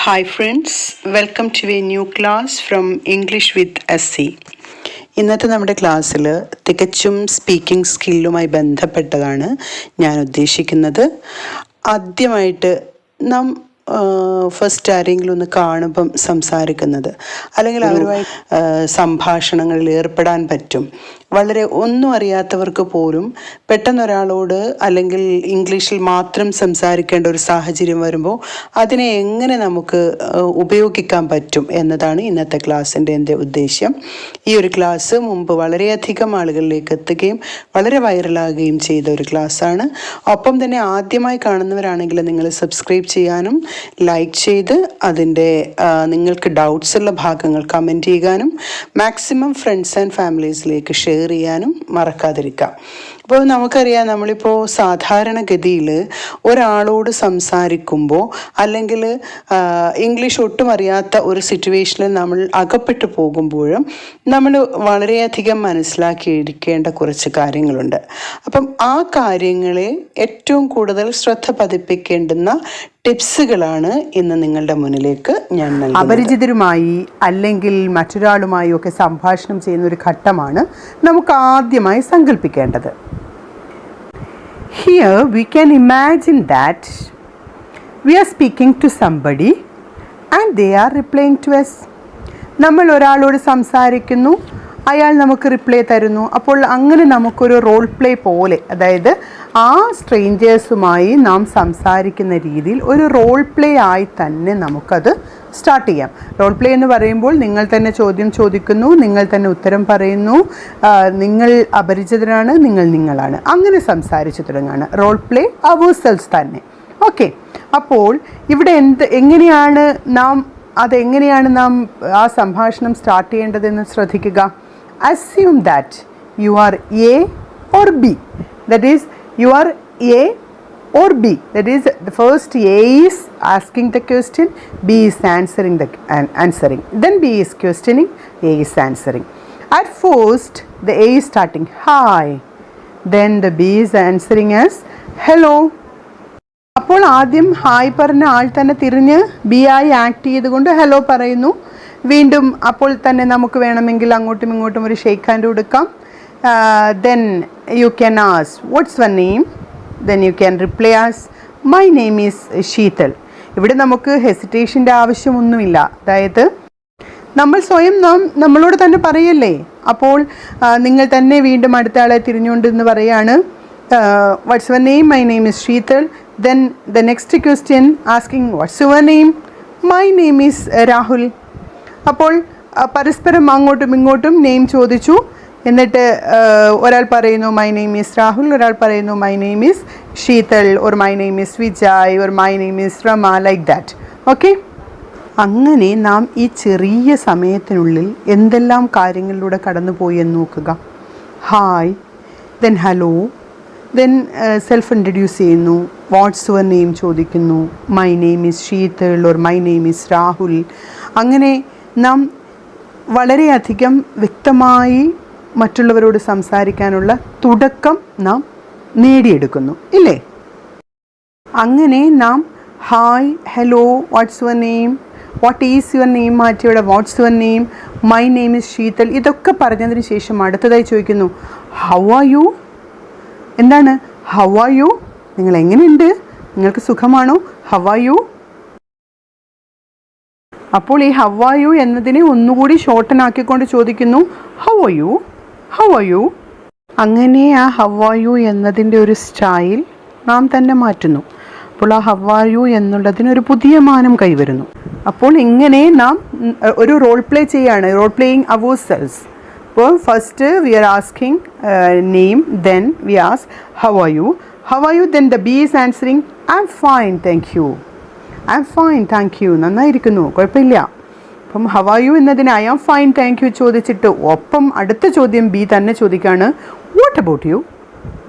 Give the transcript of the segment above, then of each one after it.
Hi friends, welcome to a new class from English with SC. ഇന്നത്തെ നമ്മുടെ ക്ലാസ്സിൽ തികച്ചും സ്പീക്കിംഗ് സ്കില്ലുമായി ബന്ധപ്പെട്ടതാണ് ഞാൻ ഉദ്ദേശിക്കുന്നത്. ആദ്യമായിട്ട് നാം ഫസ്റ്റ് ആരെങ്കിലും ഒന്ന് കാണുമ്പം സംസാരിക്കുന്നത് അല്ലെങ്കിൽ അവരുമായി സംഭാഷണങ്ങളിൽ ഏർപ്പെടാൻ പറ്റും. വളരെ ഒന്നും അറിയാത്തവർക്ക് പോലും പെട്ടെന്നൊരാളോട് അല്ലെങ്കിൽ ഇംഗ്ലീഷിൽ മാത്രം സംസാരിക്കേണ്ട ഒരു സാഹചര്യം വരുമ്പോൾ അതിനെ എങ്ങനെ നമുക്ക് ഉപയോഗിക്കാൻ പറ്റും എന്നതാണ് ഇന്നത്തെ ക്ലാസ്സിൻ്റെ എൻ്റെ ഉദ്ദേശ്യം. ഈ ഒരു ക്ലാസ് മുമ്പ് വളരെയധികം ആളുകളിലേക്ക് എത്തുകയും വളരെ വൈറലാകുകയും ചെയ്ത ഒരു ക്ലാസ്സാണ്. ഒപ്പം തന്നെ ആദ്യമായി കാണുന്നവരാണെങ്കിൽ നിങ്ങൾ സബ്സ്ക്രൈബ് ചെയ്യാനും ലൈക്ക് ചെയ്ത് അതിൻ്റെ നിങ്ങൾക്ക് ഡൗട്ട്സ് ഉള്ള ഭാഗങ്ങൾ കമൻറ്റ് ചെയ്യാനും മാക്സിമം ഫ്രണ്ട്സ് ആൻഡ് ഫാമിലീസിലേക്ക് ഷെയർ ചെയ്യാനും മറക്കാതിരിക്കാം. അപ്പോൾ നമുക്കറിയാം, നമ്മളിപ്പോൾ സാധാരണഗതിയിൽ ഒരാളോട് സംസാരിക്കുമ്പോൾ അല്ലെങ്കിൽ ഇംഗ്ലീഷ് ഒട്ടും അറിയാത്ത ഒരു സിറ്റുവേഷനിൽ നമ്മൾ അകപ്പെട്ടു പോകുമ്പോഴും നമ്മൾ വളരെയധികം മനസ്സിലാക്കിയിരിക്കേണ്ട കുറച്ച് കാര്യങ്ങളുണ്ട്. അപ്പം ആ കാര്യങ്ങളെ ഏറ്റവും കൂടുതൽ ശ്രദ്ധ പതിപ്പിക്കേണ്ടുന്ന ടിപ്സുകളാണ് ഇന്ന് നിങ്ങളുടെ മുന്നിലേക്ക് ഞാൻ നൽകുന്നത്. അപരിചിതരുമായി അല്ലെങ്കിൽ മറ്റൊരാളുമായി ഒക്കെ സംഭാഷണം ചെയ്യുന്ന ഒരു ഘട്ടമാണ് നമുക്ക് ആദ്യമായി സങ്കല്പിക്കേണ്ടത്. Here we can imagine that we are speaking to somebody and they are replying to us. നമ്മൾ ഒരാളോട് സംസാരിക്കുന്നു, അയാൾ നമുക്ക് റിപ്ലൈ തരുന്നു. അപ്പോൾ അങ്ങനെ നമുക്കൊരു റോൾ പ്ലേ പോലെ, അതായത് ആ സ്ട്രേഞ്ചേഴ്സുമായി നാം സംസാരിക്കുന്ന രീതിയിൽ ഒരു റോൾ പ്ലേ ആയി തന്നെ നമുക്കത് സ്റ്റാർട്ട് ചെയ്യാം. റോൾ പ്ലേ എന്ന് പറയുമ്പോൾ നിങ്ങൾ തന്നെ ചോദ്യം ചോദിക്കുന്നു, നിങ്ങൾ തന്നെ ഉത്തരം പറയുന്നു, നിങ്ങൾ അപരിചിതരാണ്, നിങ്ങളാണ്, അങ്ങനെ സംസാരിച്ചു തുടങ്ങാണ്. റോൾ പ്ലേ അവേഴ്സെൽസ് തന്നെ. ഓക്കെ, അപ്പോൾ ഇവിടെ എങ്ങനെയാണ് നാം ആ സംഭാഷണം സ്റ്റാർട്ട് ചെയ്യേണ്ടതെന്ന് ശ്രദ്ധിക്കുക. Assume that you are A or B. That is, you are A or B. That is, the first A is asking the question, B is answering. Then B is questioning, A is answering. At first, the A is starting, hi. Then the B is answering as hello. അപ്പോൾ ആദ്യം hi പറഞ്ഞ ആൾ തന്നെ തിരിഞ്ഞ് B ആയി act ചെയ്തുകൊണ്ട് hello പറയുന്നു. വീണ്ടും അപ്പോൾ തന്നെ നമുക്ക് വേണമെങ്കിൽ അങ്ങോട്ടും ഇങ്ങോട്ടും ഒരു ഷേക്ക് ഹാൻഡ് കൊടുക്കാം. Then you can ask watts your name. Then you can reply as my name is Sheetal. ഇവിടെ നമുക്ക് ഹെസിറ്റേഷൻ്റെ ആവശ്യമൊന്നുമില്ല. അതായത് നമ്മൾ സ്വയം നമ്മളോട് തന്നെ പറയല്ലേ. അപ്പോൾ നിങ്ങൾ തന്നെ വീണ്ടും അടുത്ത ആളെ തിരിഞ്ഞുകൊണ്ടെന്ന് പറയാണ്, watts your name? My name is Sheetal. Then the next question asking what's your name? My name is Rahul. അപ്പോൾ പരസ്പരം അങ്ങോട്ടും ഇങ്ങോട്ടും നെയിം ചോദിച്ചു. എന്നിട്ട് ഒരാൾ പറയുന്നു മൈ നെയിം ഈസ് രാഹുൽ, ഒരാൾ പറയുന്നു my name is Sheetal, or my name is Vijay, or my name is Rama, like that. Okay, അങ്ങനെ നാം ഈ ചെറിയ സമയത്തിനുള്ളിൽ എന്തെല്ലാം കാര്യങ്ങളിലൂടെ കടന്നുപോയി എന്ന് നോക്കുക. Hi, then hello, then self introduce ചെയ്യുന്നു, വാട്ട്സ് യുവർ നെയിം ചോദിക്കുന്നു, my name is Sheetal or my name is Rahul. അങ്ങനെ നാം വളരെയധികം വ്യക്തമായി മറ്റുള്ളവരോട് സംസാരിക്കാനുള്ള തുടക്കം നാം നേടിയെടുക്കുന്നു, ഇല്ലേ? അങ്ങനെ നാം hi, hello, what's your name, what is your name മാറ്റിയുടെ what's your name, my name is Sheetal, ഇതൊക്കെ പറഞ്ഞതിന് ശേഷം അടുത്തതായി ചോദിക്കുന്നു ഹൗ ആർ യു. എന്താണ് ഹൗ ആർ യു? നിങ്ങൾ എങ്ങനെയുണ്ട്? നിങ്ങൾക്ക് സുഖമാണോ? How are you. അപ്പോൾ ഈ ഹൗ ആർ യു എന്നതിനെ ഒന്നുകൂടി ഷോർട്ടൻ ആക്കിക്കൊണ്ട് ചോദിക്കുന്നു how are you, how are U. അങ്ങനെ ആ ഹൗ ആർ യു എന്നതിൻ്റെ ഒരു സ്റ്റൈൽ നാം തന്നെ മാറ്റുന്നു. അപ്പോൾ ആ ഹൗ ആർ യു എന്നുള്ളതിനൊരു പുതിയ മാനം കൈവരുന്നു. അപ്പോൾ ഇങ്ങനെ നാം ഒരു റോൾ പ്ലേ ചെയ്യാണ്, റോൾ പ്ലേയിങ് അവേഴ്സെൽസ്. അപ്പോൾ first we are asking name, then we ask how are you. How are you? Then the B is answering I'm fine thank you. I'm fine thank you, നന്നായിരിക്കുന്നു, കുഴപ്പമില്ല. അപ്പം how are you എന്നതിന് I am fine thank you ചോദിച്ചിട്ട് ഒപ്പം അടുത്ത ചോദ്യം B തന്നെ ചോദിക്കുകയാണ് what about you.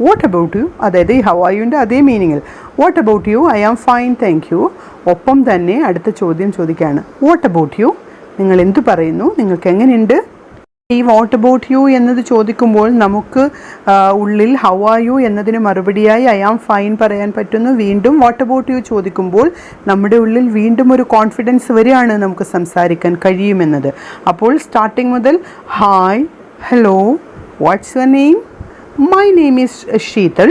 What about you, അതായത് ഈ ഹൗ ആർ യുവിൻ്റെ അതേ മീനിങ്ങിൽ what about you, I am fine thank you. ഒപ്പം തന്നെ അടുത്ത ചോദ്യം ചോദിക്കുകയാണ് വാട്ട് അബൌട്ട് യു, നിങ്ങൾ എന്തു പറയുന്നു, നിങ്ങൾക്ക് എങ്ങനെയുണ്ട്. ഈ വാട്ട് അബൌട്ട് യു എന്നത് ചോദിക്കുമ്പോൾ നമുക്ക് ഉള്ളിൽ ഹൗ ആർ യു എന്നതിന് മറുപടിയായി ഐ ആം ഫൈൻ പറയാൻ പറ്റുന്നു. വീണ്ടും വാട്ട് അബൌട്ട് യു ചോദിക്കുമ്പോൾ നമ്മുടെ ഉള്ളിൽ വീണ്ടും ഒരു കോൺഫിഡൻസ് വരികയാണ് നമുക്ക് സംസാരിക്കാൻ കഴിയുമെന്നത്. അപ്പോൾ സ്റ്റാർട്ടിങ് മുതൽ hi, hello, what's your name, my name is Sheetal,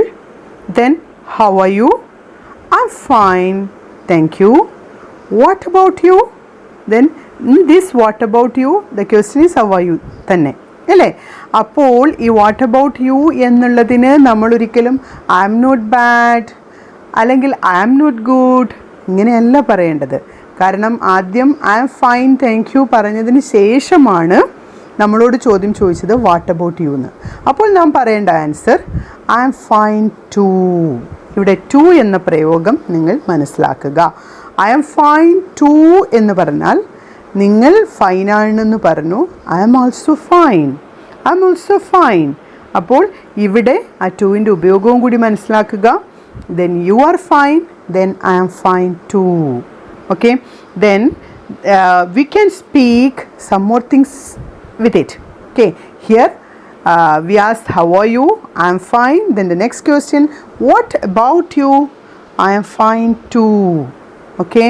then how are you, I am fine, thank you, what about you, then this what about you the question is how are you തന്നെ അല്ലേ. അപ്പോൾ ഈ വാട്ട് about യു എന്നുള്ളതിന് നമ്മളൊരിക്കലും I am not bad അല്ലെങ്കിൽ I am not good ഇങ്ങനെയല്ല പറയേണ്ടത്. കാരണം ആദ്യം I am fine thank you പറഞ്ഞതിന് ശേഷമാണ് നമ്മളോട് ചോദ്യം ചോദിച്ചത് വാട്ട് അബൌട്ട് യു എന്ന്. അപ്പോൾ നാം പറയേണ്ട answer I am fine too. ഇവിടെ ടു എന്ന പ്രയോഗം നിങ്ങൾ മനസ്സിലാക്കുക. ഐ ആം ഫൈൻ ടു എന്ന് പറഞ്ഞാൽ നിങ്ങൾ ഫൈനാണെന്ന് പറഞ്ഞു, I am also fine, I am also fine. അപ്പോൾ ഇവിടെ ആ ടുവിൻ്റെ ഉപയോഗവും കൂടി മനസ്സിലാക്കുക. Then you are fine, then I am fine too. Okay, then we can speak some more things with it. Okay, here we asked how are you, I am fine. Then the next question, what about you, I am fine too. Okay,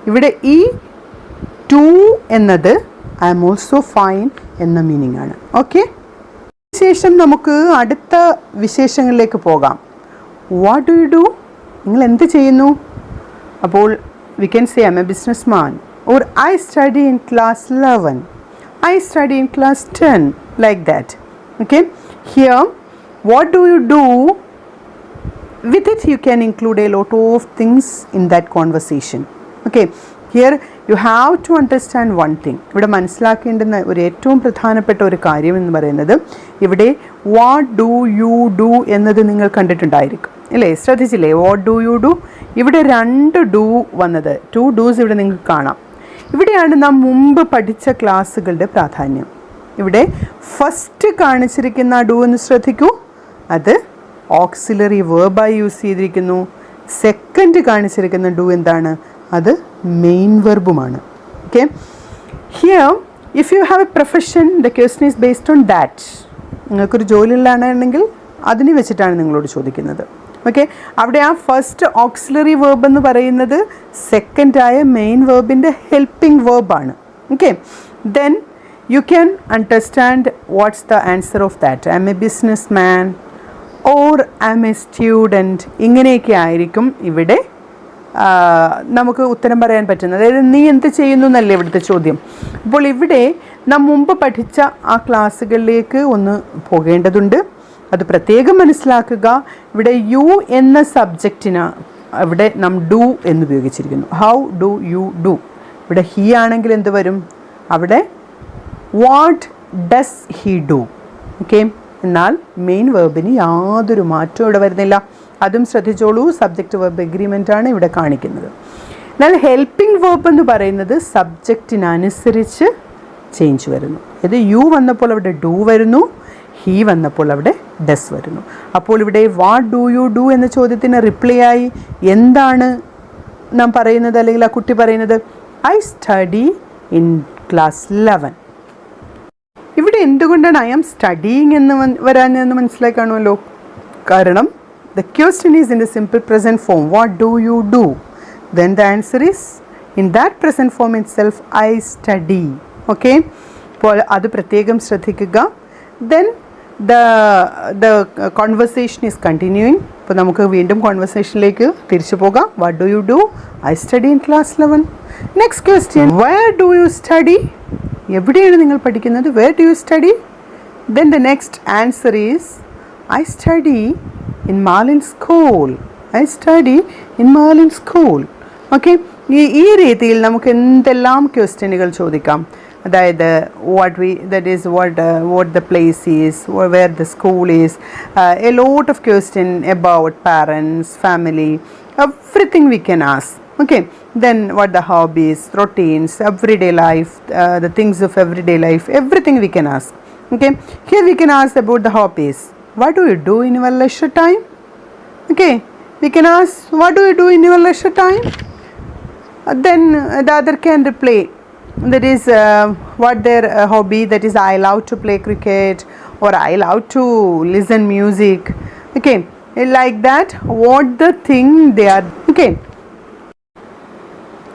ഇവിടെ ഈ to എന്നത് I am also fine എന്ന meaning ആണ്. Okay, ശേഷം നമുക്ക് അടുത്ത വിശേഷങ്ങളിലേക്ക് പോകാം. വാട്ട് ഡു യു ഡു, നിങ്ങൾ എന്ത് ചെയ്യുന്നു? അപ്പോൾ we can say I M A business man, or I study in class 11, I study in class 10, like that. Okay, here what do you do, with it you can include a lot of things in that conversation. Okay, here you have to understand one thing. ഇവിടെ മനസ്സിലാക്കേണ്ടുന്ന ഒരു ഏറ്റവും പ്രധാനപ്പെട്ട ഒരു കാര്യം എന്ന് പറയുന്നത്, ഇവിടെ what do you do എന്നത് നിങ്ങൾ കണ്ടിട്ടുണ്ടായിരിക്കും അല്ലേ, ശ്രദ്ധിച്ചില്ലേ? വാട്ട് ഡു യു ഡു, ഇവിടെ രണ്ട് ഡു വന്നത്, ടു ഡൂസ് ഇവിടെ നിങ്ങൾക്ക് കാണാം. ഇവിടെയാണ് നാം മുമ്പ് പഠിച്ച ക്ലാസ്സുകളുടെ പ്രാധാന്യം. ഇവിടെ ഫസ്റ്റ് കാണിച്ചിരിക്കുന്ന ഡു എന്ന് ശ്രദ്ധിക്കൂ, അത് ഓക്സിലറി വേർബായി യൂസ് ചെയ്തിരിക്കുന്നു. സെക്കൻഡ് കാണിച്ചിരിക്കുന്ന ഡു എന്താണ്? അത് മെയിൻ വെർബുമാണ്. Okay, here if you have a profession the question is based on that. നിങ്ങൾക്കൊരു ജോലിയിലാണെങ്കിൽ അതിനെ വെച്ചിട്ടാണ് നിങ്ങളോട് ചോദിക്കുന്നത്. ഓക്കെ, അവിടെ ആ ഫസ്റ്റ് ഓക്സിലറി വേർബ് എന്ന് പറയുന്നത് സെക്കൻഡായ മെയിൻ വേർബിൻ്റെ ഹെൽപ്പിംഗ് വേർബാണ്. Okay, then you can understand what's the answer of that. I'm a businessman or I'm a student. ഇങ്ങനെയൊക്കെ ആയിരിക്കും ഇവിടെ നമുക്ക് ഉത്തരം പറയാൻ പറ്റുന്നത്. അതായത് നീ എന്ത് ചെയ്യുന്നു എന്നല്ലേ ഇവിടുത്തെ ചോദ്യം. അപ്പോൾ ഇവിടെ നാം മുമ്പ് പഠിച്ച ആ ക്ലാസ്സുകളിലേക്ക് ഒന്ന് പോകേണ്ടതുണ്ട്. അത് പ്രത്യേകം മനസ്സിലാക്കുക. ഇവിടെ യു എന്ന സബ്ജക്റ്റിന് ഇവിടെ നാം ഡു എന്ന് ഉപയോഗിച്ചിരിക്കുന്നു. How do you do. ഇവിടെ ഹി ആണെങ്കിൽ എന്ത് വരും? അവിടെ what does he do. Okay, എന്നാൽ മെയിൻ വേർബിന് യാതൊരു മാറ്റവും ഇവിടെ വരുന്നില്ല. അതും ശ്രദ്ധിച്ചോളൂ, സബ്ജക്റ്റ് വെർബ് എഗ്രിമെൻ്റ് ആണ് ഇവിടെ കാണിക്കുന്നത്. എന്നാൽ ഹെൽപ്പിംഗ് വേർബ് എന്ന് പറയുന്നത് സബ്ജക്റ്റിനനുസരിച്ച് ചേഞ്ച് വരുന്നു. ഇത് യു വന്നപ്പോൾ അവിടെ ഡു വരുന്നു, ഹി വന്നപ്പോൾ അവിടെ ഡസ് വരുന്നു. അപ്പോൾ ഇവിടെ വാട്ട് ഡു യു ഡു എന്ന ചോദ്യത്തിന് റിപ്ലൈ ആയി എന്താണ് നാം പറയുന്നത്, അല്ലെങ്കിൽ ആ കുട്ടി പറയുന്നത്? I study in class 11. ഇവിടെ എന്തുകൊണ്ടാണ് ഐ ആം സ്റ്റഡിയിങ് എന്ന് വരാനെന്ന് മനസ്സിലായി കാണുമല്ലോ. കാരണം the question is in the simple present form, what do you do, then the answer is in that present form itself, I study. Okay, അപ്പോൾ അത് പ്രത്യേകം ശ്രദ്ധിക്കുക. Then the conversation is continuing. അപ്പോൾ നമുക്ക് വീണ്ടും കോൺവെർസേഷനിലേക്ക് തിരിച്ചു പോകാം. What do you do, I study in class 11. Next question, where do you study, എവിടെയാണ് നിങ്ങൾ പഠിക്കുന്നത്? Where do you study? Then the next answer is I study in Malin school, I study in Malin school. Okay, ഈ രീതിയിൽ നമുക്ക് എന്തെല്ലാം ക്വസ്റ്റ്യനുകൾ ചോദിക്കാം. അതായത് what the place is, or where the school is, a lot of question about parents, family, everything we can ask. Okay, then what the hobbies, routines, everyday life, the things of everyday life, everything we can ask. Okay, here we can ask about the hobbies. What do you do in your leisure time? Okay, we can ask what do you do in your leisure time. Then the other can reply that is what their hobby, that is I love to play cricket or I love to listen music. Okay, like that, what the thing they are. Okay,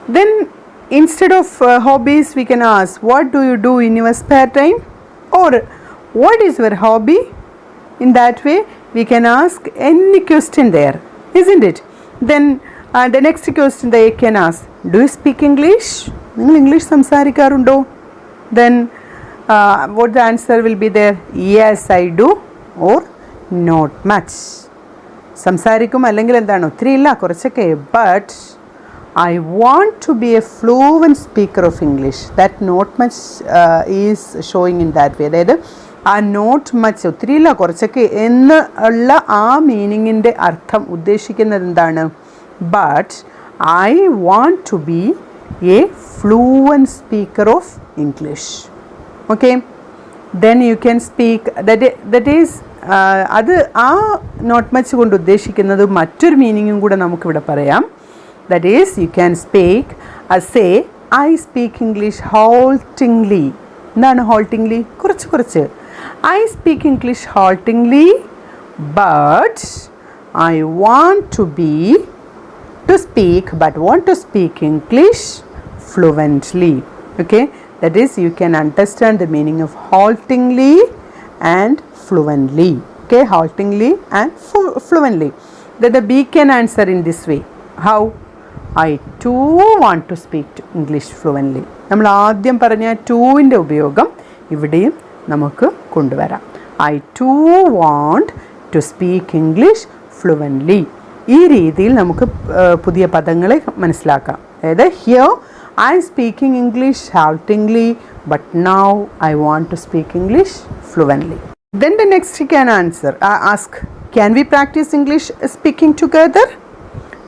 then instead of hobbies we can ask, what do you do in your spare time, or what is your hobby? In that way we can ask any question there, isn't it? Then the next question they can ask, do you speak English? നിങ്ങൾ English സംസാരിക്കാറുണ്ടോ? Then what the answer will be there? Yes, I do, or not much. സംസാരിക്കും അല്ലെങ്കിൽ എന്താണ്, ഒത്തിരി ഇല്ല, കുറച്ചൊക്കെ. But I want to be a fluent speaker of English. That not much is showing in that way. അതായത് ആ not much, ഒത്തിരി ഇല്ല, കുറച്ചൊക്കെ എന്ന് ഉള്ള ആ മീനിങ്ങിൻ്റെ അർത്ഥം ഉദ്ദേശിക്കുന്നത് എന്താണ്? But I want to be a fluent speaker of English. Okay, then you can speak, that is അത് ആ നോട്ട് മച്ച് കൊണ്ട് ഉദ്ദേശിക്കുന്നത് മറ്റൊരു മീനിങ്ങും കൂടെ നമുക്കിവിടെ പറയാം. That is, you can speak, say I speak English haltingly. എന്താണ് haltingly? കുറച്ച്. I speak English haltingly, but I want to speak English fluently. Okay, that is, you can understand the meaning of haltingly and fluently. Okay, haltingly and fluently. Then the B can answer in this way. How? I too want to speak English fluently. നമ്മൾ ആദ്യം പറഞ്ഞ ടൂവിൻ്റെ ഉപയോഗം ഇവിടെയും നമുക്ക് കൊണ്ടുവരാം. I too want to speak English fluently. ഈ രീതിയിൽ നമുക്ക് പുതിയ പദങ്ങളെ മനസ്സിലാക്കാം. അതായത് here I am speaking English haltingly, but now I want to speak English fluently. Then the next you can answer, ask, can we practice English speaking together?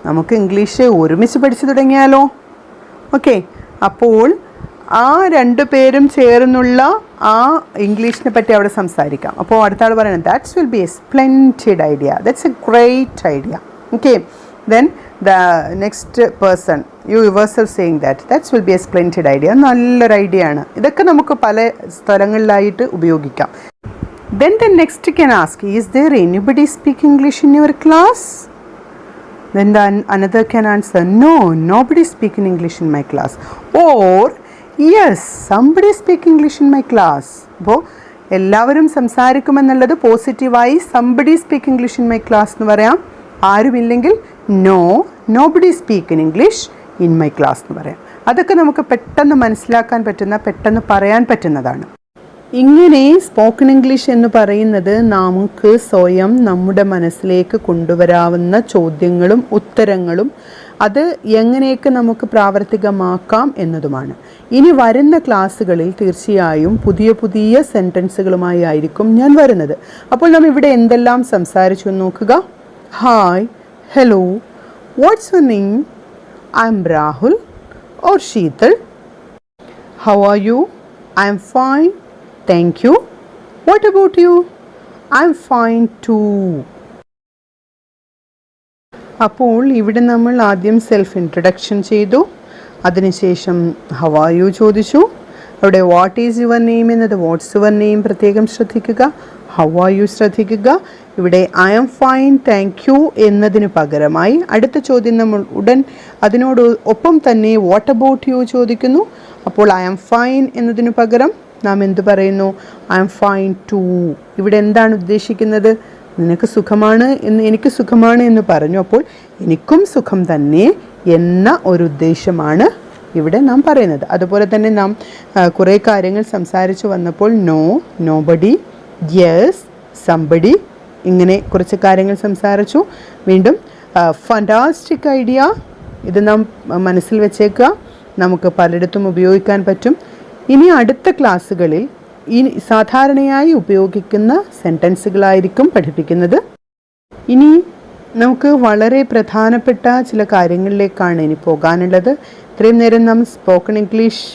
നമുക്ക് English ഒരുമിച്ച് പഠിച്ചു തുടങ്ങിയാലോ? ഓക്കെ, അപ്പോൾ ആ രണ്ടു പേരും ചേർന്നുള്ള ആ ഇംഗ്ലീഷിനെ പറ്റി അവിടെ സംസാരിക്കാം. അപ്പോൾ അടുത്ത ആൾ പറയുന്നത്, that's will be A splendid idea, that's A great idea. Okay, then the next person, you yourself saying that will be a splendid idea, നല്ലൊരു ഐഡിയ ആണ്. ഇതൊക്കെ നമുക്ക് പല സ്ഥലങ്ങളിലായിട്ട് ഉപയോഗിക്കാം. Then the next can ask, is there anybody speak English in your class? Then the another can answer, no, nobody speak in English in my class, or yes, somebody speak English in my class. അപ്പോൾ എല്ലാവരും സംസാരിക്കുമെന്നുള്ളത് പോസിറ്റീവായി somebody speak English in my class എന്ന് പറയാം. ആരുമില്ലെങ്കിൽ no, nobody speak in English in my class എന്ന് പറയാം. അതൊക്കെ നമുക്ക് പെട്ടെന്ന് മനസ്സിലാക്കാൻ പറ്റുന്ന, പെട്ടെന്ന് പറയാൻ പറ്റുന്നതാണ്. ഇങ്ങനെ സ്പോക്കൺ ഇംഗ്ലീഷ് എന്ന് പറയുന്നത് നമുക്ക് സ്വയം നമ്മുടെ മനസ്സിലേക്ക് കൊണ്ടുവരാവുന്ന ചോദ്യങ്ങളും ഉത്തരങ്ങളും അത് എങ്ങനെയൊക്കെ നമുക്ക് പ്രാവർത്തികമാക്കാം എന്നതുമാണ്. ഇനി വരുന്ന ക്ലാസ്സുകളിൽ തീർച്ചയായും പുതിയ പുതിയ സെൻറ്റൻസുകളുമായി ആയിരിക്കും ഞാൻ വരുന്നത്. അപ്പോൾ നാം ഇവിടെ എന്തെല്ലാം സംസാരിച്ചു നോക്കുക. Hi, hello, what's your name? I'm Rahul or Sheetal. How are you? I'm fine, thank you. What about you? I'm fine too. അപ്പോൾ ഇവിടെ നമ്മൾ ആദ്യം സെൽഫ് ഇൻട്രഡക്ഷൻ ചെയ്തു, അതിനുശേഷം ഹൗ ആർ യു ചോദിച്ചു. അവിടെ വാട്ട് ഈസ് യുവർ നെയിം എന്നത് what's your name പ്രത്യേകം ശ്രദ്ധിക്കുക, ഹൗ ആർ യു ശ്രദ്ധിക്കുക. ഇവിടെ I am fine thank you എന്നതിന് പകരമായി അടുത്ത ചോദ്യം നമ്മൾ ഉടൻ അതിനോട് ഒപ്പം തന്നെ വാട്ട് അബൌട്ട് യു ചോദിക്കുന്നു. അപ്പോൾ ഐ ആം ഫൈൻ എന്നതിന് പകരം നാം എന്ത് പറയുന്നു? I am fine too. ഇവിടെ എന്താണ് ഉദ്ദേശിക്കുന്നത്? നിനക്ക് സുഖമാണ് എന്ന്, എനിക്ക് സുഖമാണ് എന്ന് പറഞ്ഞു. അപ്പോൾ എനിക്കും സുഖം തന്നെ എന്ന ഒരു ഉദ്ദേശമാണ് ഇവിടെ നാം പറയുന്നത്. അതുപോലെ തന്നെ നാം കുറേ കാര്യങ്ങൾ സംസാരിച്ചു വന്നപ്പോൾ നോ, നോബഡി, യെസ്, സംബഡി, ഇങ്ങനെ കുറച്ച് കാര്യങ്ങൾ സംസാരിച്ചു. വീണ്ടും ഫാന്റാസ്റ്റിക് ഐഡിയ, ഇത് നാം മനസ്സിൽ വെച്ചേക്കുക, നമുക്ക് പലയിടത്തും ഉപയോഗിക്കാൻ പറ്റും. ഇനി അടുത്ത ക്ലാസ്സുകളിൽ ഈ സാധാരണയായി ഉപയോഗിക്കുന്ന സെൻറ്റൻസുകളായിരിക്കും പഠിപ്പിക്കുന്നത്. ഇനി നമുക്ക് വളരെ പ്രധാനപ്പെട്ട ചില കാര്യങ്ങളിലേക്കാണ് ഇനി പോകാനുള്ളത്. ഇത്രയും നേരം നാം സ്പോക്കൺ ഇംഗ്ലീഷ്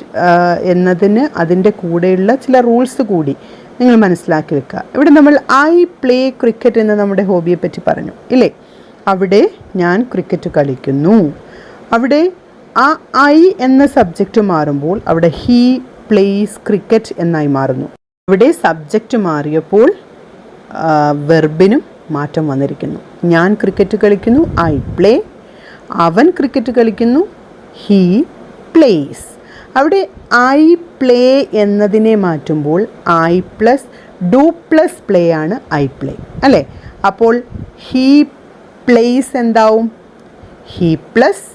എന്നതിന് അതിൻ്റെ കൂടെയുള്ള ചില റൂൾസ് കൂടി നിങ്ങൾ മനസ്സിലാക്കി വെക്കുക. ഇവിടെ നമ്മൾ ഐ പ്ലേ ക്രിക്കറ്റ് എന്ന നമ്മുടെ ഹോബിയെ പറ്റി പറഞ്ഞു ഇല്ലേ? അവിടെ ഞാൻ ക്രിക്കറ്റ് കളിക്കുന്നു. അവിടെ ആ ഐ എന്ന സബ്ജക്റ്റ് മാറുമ്പോൾ അവിടെ ഹീ പ്ലേസ് ക്രിക്കറ്റ് എന്നായി മാറുന്നു. ഇവിടെ സബ്ജക്റ്റ് മാറിയപ്പോൾ വെർബിനും മാറ്റം വന്നിരിക്കുന്നു. ഞാൻ ക്രിക്കറ്റ് കളിക്കുന്നു, ഐ പ്ലേ. അവൻ ക്രിക്കറ്റ് കളിക്കുന്നു, ഹീ പ്ലേസ്. അവിടെ ഐ പ്ലേ എന്നതിനെ മാറ്റുമ്പോൾ I plus do plus play ആണ് ഐ പ്ലേ അല്ലേ. അപ്പോൾ ഹീ പ്ലേസ് എന്താവും? He plus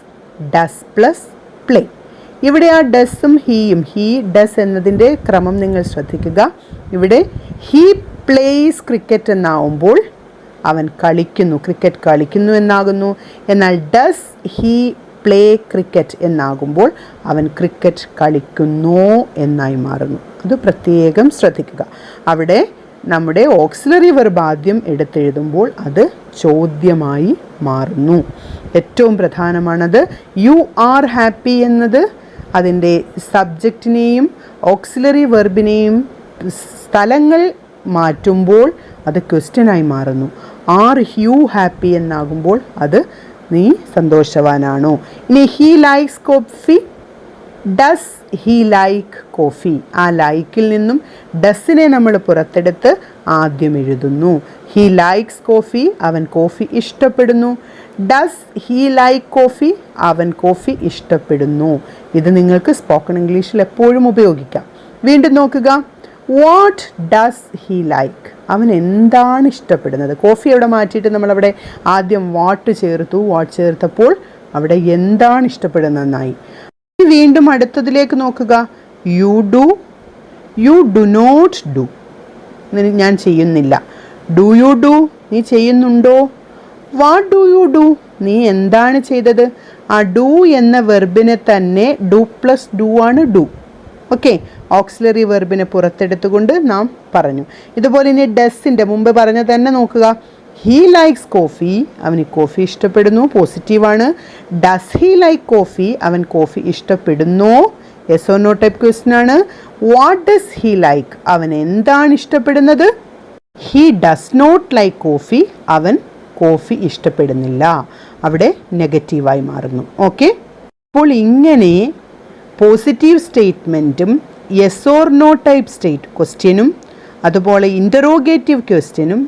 does plus play. ഇവിടെ ആ ഡസും ഹീയും, ഹീ ഡസ് എന്നതിൻ്റെ ക്രമം നിങ്ങൾ ശ്രദ്ധിക്കുക. ഇവിടെ ഹീ പ്ലേസ് ക്രിക്കറ്റ് എന്നാവുമ്പോൾ അവൻ കളിക്കുന്നു, ക്രിക്കറ്റ് കളിക്കുന്നു എന്നാകുന്നു. എന്നാൽ ഡസ് ഹീ പ്ലേ ക്രിക്കറ്റ് എന്നാകുമ്പോൾ അവൻ ക്രിക്കറ്റ് കളിക്കുന്നു എന്നായി മാറുന്നു. അത് പ്രത്യേകം ശ്രദ്ധിക്കുക. അവിടെ നമ്മുടെ ഓക്സിലറി വെർബ് ആദ്യം എടുത്തെഴുതുമ്പോൾ അത് ചോദ്യമായി മാറുന്നു. ഏറ്റവും പ്രധാനമാണത്. യു ആർ ഹാപ്പി എന്നത് അതിൻ്റെ സബ്ജക്റ്റിനെയും ഓക്സിലറി വെർബിനെയും സ്ഥലങ്ങൾ മാറ്റുമ്പോൾ അത് ക്വസ്റ്റ്യനായി മാറുന്നു. ആർ യു ഹാപ്പി എന്നാകുമ്പോൾ അത് നീ സന്തോഷവാനാണോ. ഇനി he likes coffee, does he like coffee. ആ ലൈക്കിൽ നിന്നും ഡസിനെ നമ്മൾ പുറത്തെടുത്ത് ആദ്യം എഴുതുന്നു. ഹീ ലൈക്സ് കോഫി, അവൻ കോഫി ഇഷ്ടപ്പെടുന്നു. ഡസ് ഹീ ലൈക്ക് കോഫി, അവൻ കോഫി ഇഷ്ടപ്പെടുന്നു. ഇത് നിങ്ങൾക്ക് സ്പോക്കൺ ഇംഗ്ലീഷിൽ എപ്പോഴും ഉപയോഗിക്കാം. വീണ്ടും നോക്കുക. വാട്ട് ഡസ് ഹീ ലൈക്ക്, അവൻ എന്താണ് ഇഷ്ടപ്പെടുന്നത്. കോഫി അവിടെ മാറ്റിയിട്ട് നമ്മളവിടെ ആദ്യം വാട്ട് ചേർത്തു. വാട്ട് ചേർത്തപ്പോൾ അവിടെ എന്താണ് ഇഷ്ടപ്പെടുന്നതെന്നായി. വീണ്ടും അടുത്തതിലേക്ക് നോക്കുക. You do, you do not do, ഞാൻ ചെയ്യുന്നില്ല. ഡു യു ഡു, നീ ചെയ്യുന്നുണ്ടോ. വാട്ട് ഡു യു ഡു, നീ എന്താണ് ചെയ്തത്. ആ ഡു എന്ന വെർബിനെ തന്നെ ഡു പ്ലസ് ഡു ആണ് ഡു. ഓക്കെ, ഓക്സിലറി വെർബിനെ പുറത്തെടുത്തുകൊണ്ട് നാം പറഞ്ഞു. ഇതുപോലെ ഇനി ഡസിൻ്റെ മുമ്പ് പറഞ്ഞ തന്നെ നോക്കുക. ഹീ ലൈക്സ് കോഫി, അവന് കോഫി ഇഷ്ടപ്പെടുന്നു, പോസിറ്റീവാണ്. ഡസ് ഹീ ലൈക്ക് കോഫി, അവൻ കോഫി ഇഷ്ടപ്പെടുന്നു, yes or no type question ആണ്. വാട്ട് ഡസ് ഹീ ലൈക്ക്, അവൻ എന്താണ് ഇഷ്ടപ്പെടുന്നത്. He does not like coffee, അവൻ കോഫി ഇഷ്ടപ്പെടുന്നില്ല. അവിടെ നെഗറ്റീവായി മാറുന്നു. ഓക്കെ, അപ്പോൾ ഇങ്ങനെ പോസിറ്റീവ് സ്റ്റേറ്റ്മെൻറ്റും yes or no type state ക്വസ്റ്റ്യനും അതുപോലെ ഇൻ്ററോഗേറ്റീവ് ക്വസ്റ്റ്യനും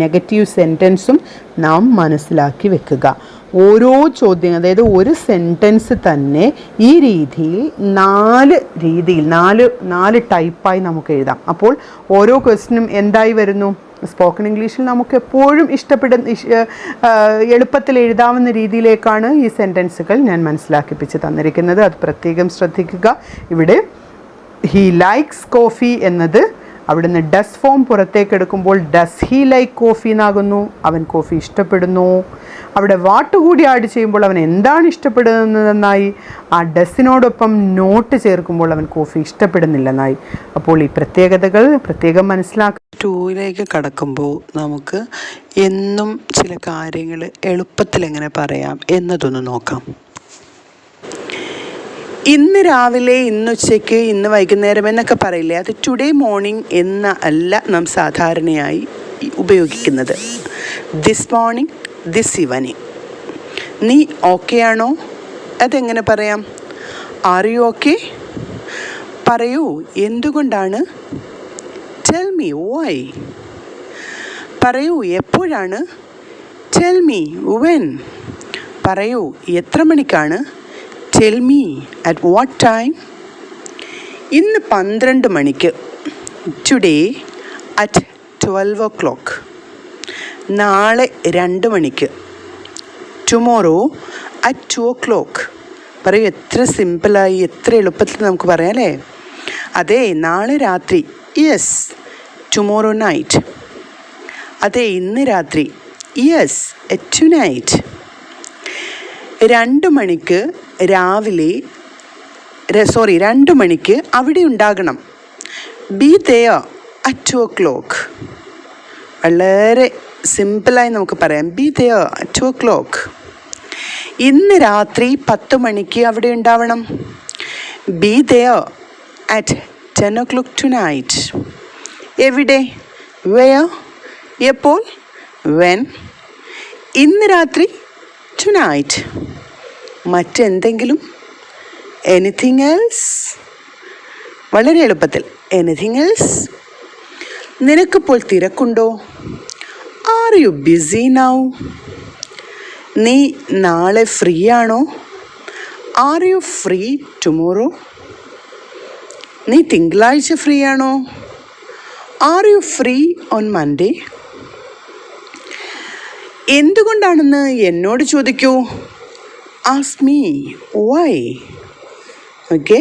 നെഗറ്റീവ് സെൻറ്റൻസും നാം മനസ്സിലാക്കി വെക്കുക. ഓരോ ചോദ്യം, അതായത് ഒരു സെൻറ്റൻസ് തന്നെ ഈ രീതിയിൽ നാല് ടൈപ്പായി നമുക്ക് എഴുതാം. അപ്പോൾ ഓരോ ക്വസ്റ്റ്യനും എന്തായി വരുന്നു? സ്പോക്കൺ ഇംഗ്ലീഷിൽ നമുക്ക് എപ്പോഴും എളുപ്പത്തിൽ എഴുതാവുന്ന രീതിയിലേക്കാണ് ഈ സെൻറ്റൻസുകൾ ഞാൻ മനസ്സിലാക്കിപ്പിച്ച് തന്നിരിക്കുന്നത്. അത് പ്രത്യേകം ശ്രദ്ധിക്കുക. ഇവിടെ ഹീ ലൈക്സ് കോഫി എന്നത് അവിടുന്ന് ഡസ് ഫോം പുറത്തേക്ക് എടുക്കുമ്പോൾ ഡസ് ഹീ ലൈക്ക് കോഫി എന്നാകുന്നു. അവൻ കോഫി ഇഷ്ടപ്പെടുന്നു. അവിടെ വാട്ട് കൂടി ആഡ് ചെയ്യുമ്പോൾ അവൻ എന്താണ് ഇഷ്ടപ്പെടുന്നതെന്നായി. ആ ഡസിനോടൊപ്പം നോട്ട് ചേർക്കുമ്പോൾ അവൻ കോഫി ഇഷ്ടപ്പെടുന്നില്ലെന്നായി. അപ്പോൾ ഈ പ്രത്യേകതകൾ പ്രത്യേകം മനസ്സിലാക്കുക. ടൂയിലേക്ക് കടക്കുമ്പോൾ നമുക്ക് എന്നും ചില കാര്യങ്ങൾ എളുപ്പത്തിൽ എങ്ങനെ പറയാം എന്നതൊന്ന് നോക്കാം. ഇന്ന് രാവിലെ, ഇന്നുച്ചയ്ക്ക്, ഇന്ന് വൈകുന്നേരം എന്നൊക്കെ പറയില്ലേ, അത് ടുഡേ മോർണിംഗ് എന്ന അല്ല നാം സാധാരണയായി ഉപയോഗിക്കുന്നത്. This morning, this evening. നീ ഓക്കെ ആണോ? അതെങ്ങനെ പറയാം? Are you okay? പറയൂ, എന്തുകൊണ്ടാണ്? Tell me why. പറയൂ, എപ്പോഴാണ്? Tell me when. പറയൂ, എത്ര മണിക്കാണ്? Tell me at what time. ഇന്ന് 12 മണിക്ക്. Today at 12 o'clock. നാളെ 2 മണിക്ക്. Tomorrow at 2 o'clock. പറയൂ, എത്ര സിമ്പിളായി, എത്ര എളുപ്പത്തിൽ നമുക്ക് പറയാം അല്ലേ? അതെ, നാളെ രാത്രി. Yes, tomorrow night. അതെ, ഇന്ന് രാത്രി. Yes, tonight. 2 മണിക്ക് രാവിലെ, 2 മണിക്ക് അവിടെ ഉണ്ടാകണം. Be there at 2 o'clock. വളരെ സിമ്പിളായി നമുക്ക് പറയാം. Be there at 2 o'clock. ഇന്ന് രാത്രി 10 മണിക്ക് അവിടെ ഉണ്ടാവണം. Be there at 10 o'clock tonight. എവിടെ? വെയർ? എപ്പോൾ? വെൻ? ഇന്ന് രാത്രി. tonight. മറ്റെന്തെങ്കിലും? Anything else? വളരെ എളുപ്പത്തിൽ. Anything else? നിനക്കിപ്പോൾ തിരക്കുണ്ടോ? Are you busy now? നീ നാളെ ഫ്രീ ആണോ? Are you free tomorrow? നീ തിങ്കളാഴ്ച ഫ്രീ ആണോ? Are you free on Monday? എന്തുകൊണ്ടാണെന്ന് എന്നോട് ചോദിക്കൂ. Ask me why. ഓക്കെ,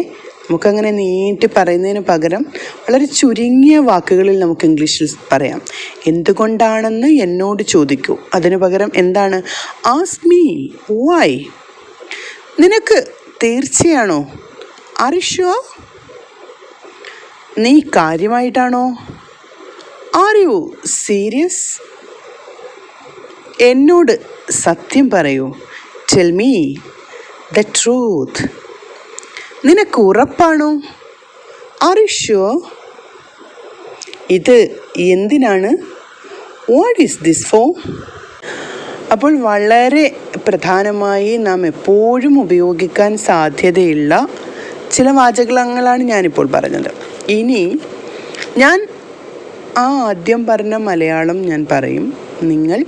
നമുക്കങ്ങനെ നീട്ടി പറയുന്നതിന് പകരം വളരെ ചുരുങ്ങിയ വാക്കുകളിൽ നമുക്ക് ഇംഗ്ലീഷിൽ പറയാം. എന്തുകൊണ്ടാണെന്ന് എന്നോട് ചോദിക്കൂ. അതിന് പകരം എന്താണ്? Ask me why. നിനക്ക് തീർച്ചയാണോ? Are you sure? നീ കാര്യമായിട്ടാണോ? Are you serious? എന്നോട് സത്യം പറയൂ. Tell me the truth. നിനക്ക് ഉറപ്പാണോ? Are you sure? ഇത് എന്തിനാണ്? What is this four? അപ്പോൾ വളരെ പ്രധാനമായി നാം എപ്പോഴും ഉപയോഗിക്കാൻ സാധ്യതയുള്ള ചില വാചകങ്ങളാണ് ഞാനിപ്പോൾ പറഞ്ഞത്. ഇനി ഞാൻ ആദ്യം പറഞ്ഞ മലയാളം ഞാൻ പറയും, നിങ്ങൾ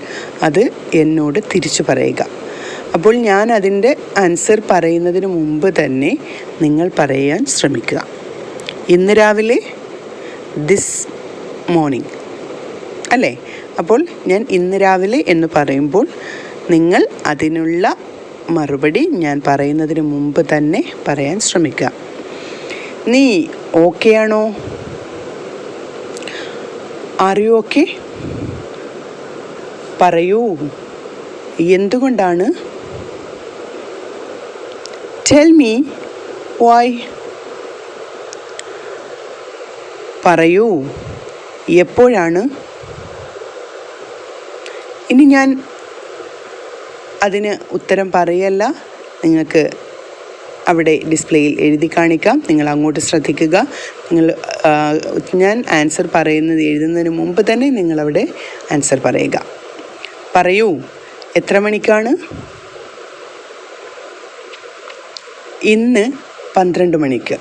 അത് എന്നോട് തിരിച്ചു പറയുക. അപ്പോൾ ഞാൻ അതിൻ്റെ ആൻസർ പറയുന്നതിന് മുമ്പ് തന്നെ നിങ്ങൾ പറയാൻ ശ്രമിക്കുക. ഇന്ന് രാവിലെ, ദിസ് മോർണിംഗ് അല്ലേ? അപ്പോൾ ഞാൻ ഇന്ന് രാവിലെ എന്ന് പറയുമ്പോൾ നിങ്ങൾ അതിനുള്ള മറുപടി ഞാൻ പറയുന്നതിന് മുമ്പ് തന്നെ പറയാൻ ശ്രമിക്കുക. നീ ഓക്കെ ആണോ? Are you okay? പറയൂ, എന്തുകൊണ്ടാണ്? Tell me why. പറയൂ, എപ്പോഴാണ്? ഇനി ഞാൻ അതിന് ഉത്തരം പറയല്ല, നിങ്ങൾക്ക് അവിടെ ഡിസ്പ്ലേയിൽ എഴുതി കാണിക്കാം. നിങ്ങൾ അങ്ങോട്ട് ശ്രദ്ധിക്കുക. ഞാൻ ആൻസർ പറയുന്നത് എഴുതുന്നതിന് മുമ്പ് തന്നെ നിങ്ങളവിടെ ആൻസർ പറയുക. പറയൂ, എത്ര മണിക്കാണ്? ഇന്ന് 12 മണിക്ക്.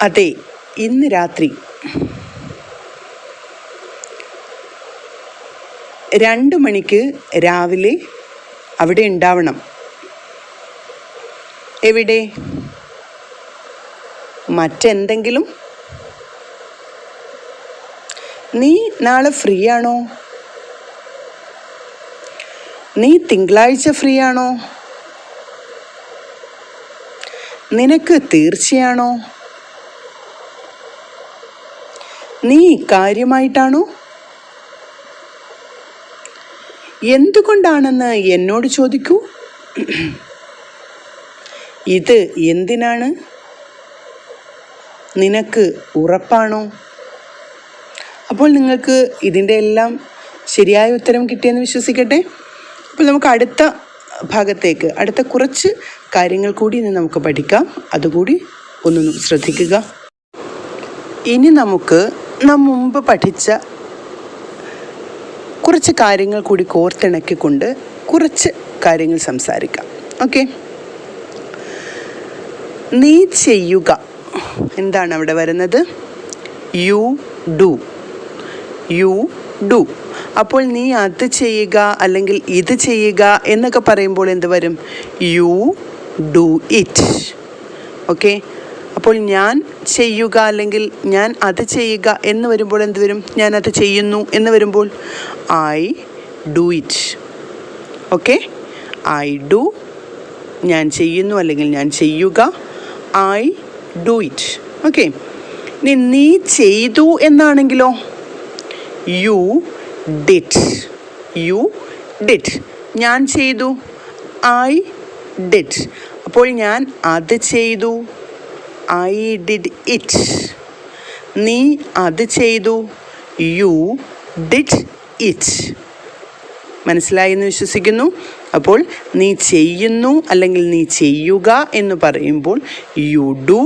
അതെ, ഇന്ന് രാത്രി 2 മണിക്ക് രാവിലെ അവിടെ ഉണ്ടാവണം. എവിടെ? മറ്റെന്തെങ്കിലും? നീ നാളെ ഫ്രീ ആണോ? നീ തിങ്കളാഴ്ച ഫ്രീ ആണോ? നിനക്ക് തീർച്ചയാണോ? നീ കാര്യമായിട്ടാണോ? എന്തുകൊണ്ടാണെന്ന് എന്നോട് ചോദിക്കൂ. ഇത് എന്തിനാണ്? നിനക്ക് ഉറപ്പാണോ? അപ്പോൾ നിങ്ങൾക്ക് ഇതിൻ്റെ എല്ലാം ശരിയായ ഉത്തരം കിട്ടിയെന്ന് വിശ്വസിക്കട്ടെ. അപ്പോൾ നമുക്ക് അടുത്ത ഭാഗത്തേക്ക്, അടുത്ത കുറച്ച് കാര്യങ്ങൾ കൂടി ഇന്ന് നമുക്ക് പഠിക്കാം. അതുകൂടി ഒന്ന് ശ്രദ്ധിക്കുക. ഇനി നമുക്ക് നാം മുമ്പ് പഠിച്ച കുറച്ച് കാര്യങ്ങൾ കൂടി കോർത്തിണക്കിക്കൊണ്ട് കുറച്ച് കാര്യങ്ങൾ സംസാരിക്കാം. ഓക്കെ, നീ ചെയ്യുക. എന്താണ് അവിടെ വരുന്നത്? U do. You do. അപ്പോൾ നീ അത് ചെയ്യുക അല്ലെങ്കിൽ ഇത് ചെയ്യുക എന്നൊക്കെ പറയുമ്പോൾ എന്ത് വരും? You do it. ഓക്കെ, അപ്പോൾ ഞാൻ ചെയ്യുക അല്ലെങ്കിൽ ഞാൻ അത് ചെയ്യുക എന്ന് വരുമ്പോൾ എന്ത് വരും? ഞാൻ അത് ചെയ്യുന്നു എന്ന് വരുമ്പോൾ I do it. Okay, I do. ഞാൻ ചെയ്യുന്നു അല്ലെങ്കിൽ ഞാൻ ചെയ്യുക. I do it. ഓക്കെ, ഇനി നീ ചെയ്തു എന്നാണെങ്കിലോ? You did. You did. ഞാൻ ചെയ്തു. I did. അപ്പോൾ ഞാൻ അത് ചെയ്തു. I did it. നീ അത് ചെയ്തു. You did it. മനസ്സിലായി എന്ന് വിശ്വസിക്കുന്നു. അപ്പോൾ നീ ചെയ്യുന്നു അല്ലെങ്കിൽ നീ ചെയ്യുക എന്ന് പറയുമ്പോൾ യു ഡു.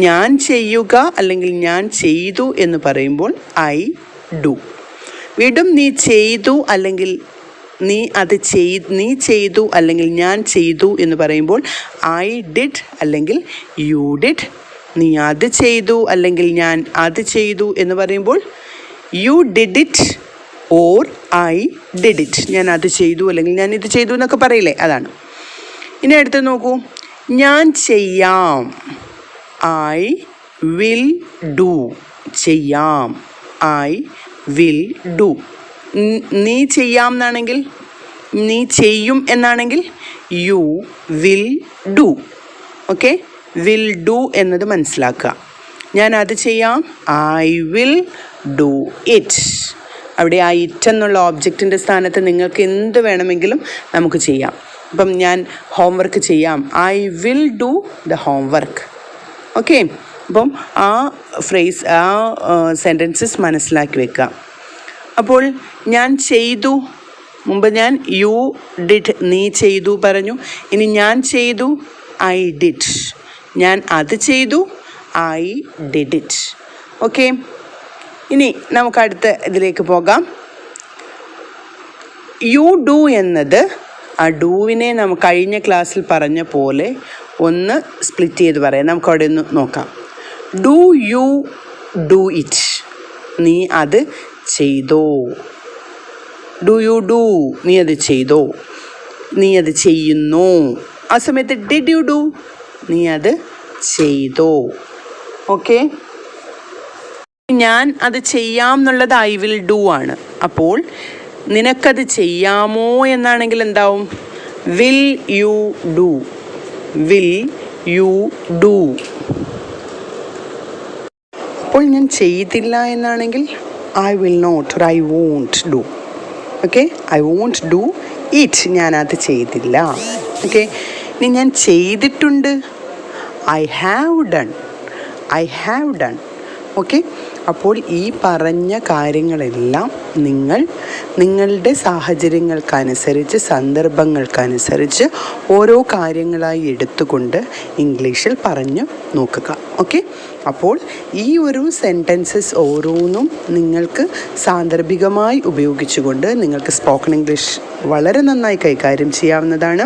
ഞാൻ ചെയ്യുക അല്ലെങ്കിൽ ഞാൻ ചെയ്തു എന്ന് പറയുമ്പോൾ ഐ ഡു. വീണ്ടും നീ ചെയ്തു അല്ലെങ്കിൽ നീ ചെയ്തു അല്ലെങ്കിൽ ഞാൻ ചെയ്തു എന്ന് പറയുമ്പോൾ ഐ ഡിഡ് അല്ലെങ്കിൽ യു ഡിഡ്. നീ അത് ചെയ്തു അല്ലെങ്കിൽ ഞാൻ അത് ചെയ്തു എന്ന് പറയുമ്പോൾ U did it or I did it. ഞാൻ അത് ചെയ്തു അല്ലെങ്കിൽ ഞാൻ ഇത് ചെയ്തു എന്നൊക്കെ പറയില്ലേ, അതാണ്. ഇനി അടുത്ത് നോക്കൂ, ഞാൻ ചെയ്യാം, ഐ വിൽ ഡു. ചെയ്യാം, ഐ വിൽ ഡു. നീ ചെയ്യാം എന്നാണെങ്കിൽ, നീ ചെയ്യും എന്നാണെങ്കിൽ you will do. Okay, will do എന്നത് മനസ്സിലാക്കുക. ഞാൻ അത് ചെയ്യാം, ഐ വിൽ ഡു ഇറ്റ്. അവിടെ ആ ഇറ്റ് എന്നുള്ള ഓബ്ജക്റ്റിൻ്റെ സ്ഥാനത്ത് നിങ്ങൾക്ക് എന്ത് വേണമെങ്കിലും നമുക്ക് ചെയ്യാം. ഇപ്പം ഞാൻ ഹോംവർക്ക് ചെയ്യാം, I will do the homework. Okay, അപ്പം ആ ഫ്രേസ്, ആ സെൻറ്റൻസസ് മനസ്സിലാക്കി വെക്കുക. അപ്പോൾ ഞാൻ ചെയ്തു, മുമ്പ് ഞാൻ യു ഡിഡ്, നീ ചെയ്തു പറഞ്ഞു. ഇനി ഞാൻ ചെയ്തു, ഐ ഡിഡ്. ഞാൻ അത് ചെയ്തു, ഐ ഡിഡ് ഇറ്റ്. ഓക്കെ, ഇനി നമുക്ക് അടുത്ത ഇതിലേക്ക് പോകാം. യു ഡു എന്നത്, ആ ഡൂവിനെ നമുക്ക് കഴിഞ്ഞ ക്ലാസ്സിൽ പറഞ്ഞ പോലെ ഒന്ന് സ്പ്ലിറ്റ് ചെയ്ത് പറയാം. നമുക്കവിടെ ഒന്ന് നോക്കാം. Do you do it. നീ അത് ചെയ്തോ. ഡു യു ഡു, നീ അത് ചെയ്തോ, നീ അത് ചെയ്യുന്നു. ആ സമയത്ത് ഡിഡ് യു ഡു, നീ അത് ചെയ്തോ. ഓക്കെ, ഞാൻ അത് ചെയ്യാം എന്നുള്ളത് ഐ വിൽ ഡു ആണ്. അപ്പോൾ നിനക്കത് ചെയ്യാമോ എന്നാണെങ്കിൽ എന്താവും? Will you do. Will you do. അപ്പോൾ ഞാൻ ചെയ്തില്ല എന്നാണെങ്കിൽ I will not or I won't do. Okay, I won't do it. ഞാനത് ചെയ്തില്ല. ഓക്കെ, ഇനി ഞാൻ ചെയ്തിട്ടുണ്ട്, I have done. I have done. Okay, അപ്പോൾ ഈ പറഞ്ഞ കാര്യങ്ങളെല്ലാം നിങ്ങൾ നിങ്ങളുടെ സാഹചര്യങ്ങൾക്കനുസരിച്ച്, സന്ദർഭങ്ങൾക്കനുസരിച്ച് ഓരോ കാര്യങ്ങളായി എടുത്തുകൊണ്ട് ഇംഗ്ലീഷിൽ പറഞ്ഞു നോക്കുക. ഓക്കെ, അപ്പോൾ ഈ ഒരു സെൻറ്റൻസസ് ഓരോന്നും നിങ്ങൾക്ക് സാന്ദർഭികമായി ഉപയോഗിച്ചുകൊണ്ട് നിങ്ങൾക്ക് സ്പോക്കൺ ഇംഗ്ലീഷ് വളരെ നന്നായി കൈകാര്യം ചെയ്യാവുന്നതാണ്.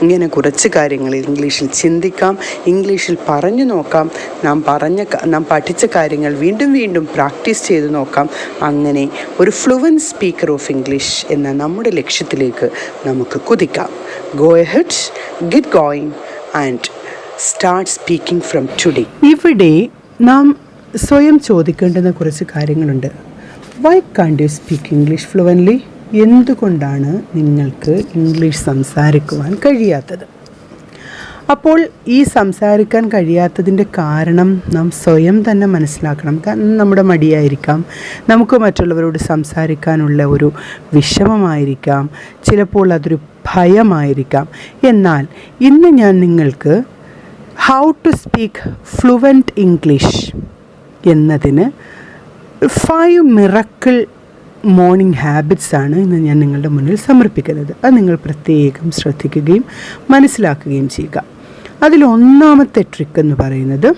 ഇങ്ങനെ കുറച്ച് കാര്യങ്ങൾ ഇംഗ്ലീഷിൽ ചിന്തിക്കാം, ഇംഗ്ലീഷിൽ പറഞ്ഞു നോക്കാം, നാം പഠിച്ച കാര്യങ്ങൾ വീണ്ടും വീണ്ടും പ്രാക്ടീസ് ചെയ്ത് നോക്കാം. അങ്ങനെ ഒരു ഫ്ലുവൻറ്റ് സ്പീക്കർ ഓഫ് ഇംഗ്ലീഷ് എന്ന നമ്മുടെ ലക്ഷ്യത്തിലേക്ക് നമുക്ക് കുതിക്കാം. Go ahead, get going and start speaking from today. ഇവിടെ നാം സ്വയം ചോദിക്കേണ്ടുന്ന കുറച്ച് കാര്യങ്ങളുണ്ട്. Why can't you speak English fluently? എന്തുകൊണ്ടാണ് നിങ്ങൾക്ക് ഇംഗ്ലീഷ് സംസാരിക്കുവാൻ കഴിയാത്തത്? അപ്പോൾ ഈ സംസാരിക്കാൻ കഴിയാത്തതിൻ്റെ കാരണം നാം സ്വയം തന്നെ മനസ്സിലാക്കണം. കാരണം നമ്മുടെ മടിയായിരിക്കാം, നമുക്ക് മറ്റുള്ളവരോട് സംസാരിക്കാനുള്ള ഒരു വിഷമമായിരിക്കാം, ചിലപ്പോൾ അതൊരു ഭയമായിരിക്കാം. എന്നാൽ ഇന്ന് ഞാൻ നിങ്ങൾക്ക് how to speak fluent English എന്നതിന് 5 മിറക്കിൾ മോർണിംഗ് ഹാബിറ്റ്സ് ആണ് ഇന്ന് ഞാൻ നിങ്ങളുടെ മുന്നിൽ സമർപ്പിക്കുന്നത്. അത് നിങ്ങൾ പ്രത്യേകം ശ്രദ്ധിക്കുകയും മനസ്സിലാക്കുകയും ചെയ്യുക. അതിൽ ഒന്നാമത്തെ ട്രിക്ക് എന്ന് പറയുന്നത്,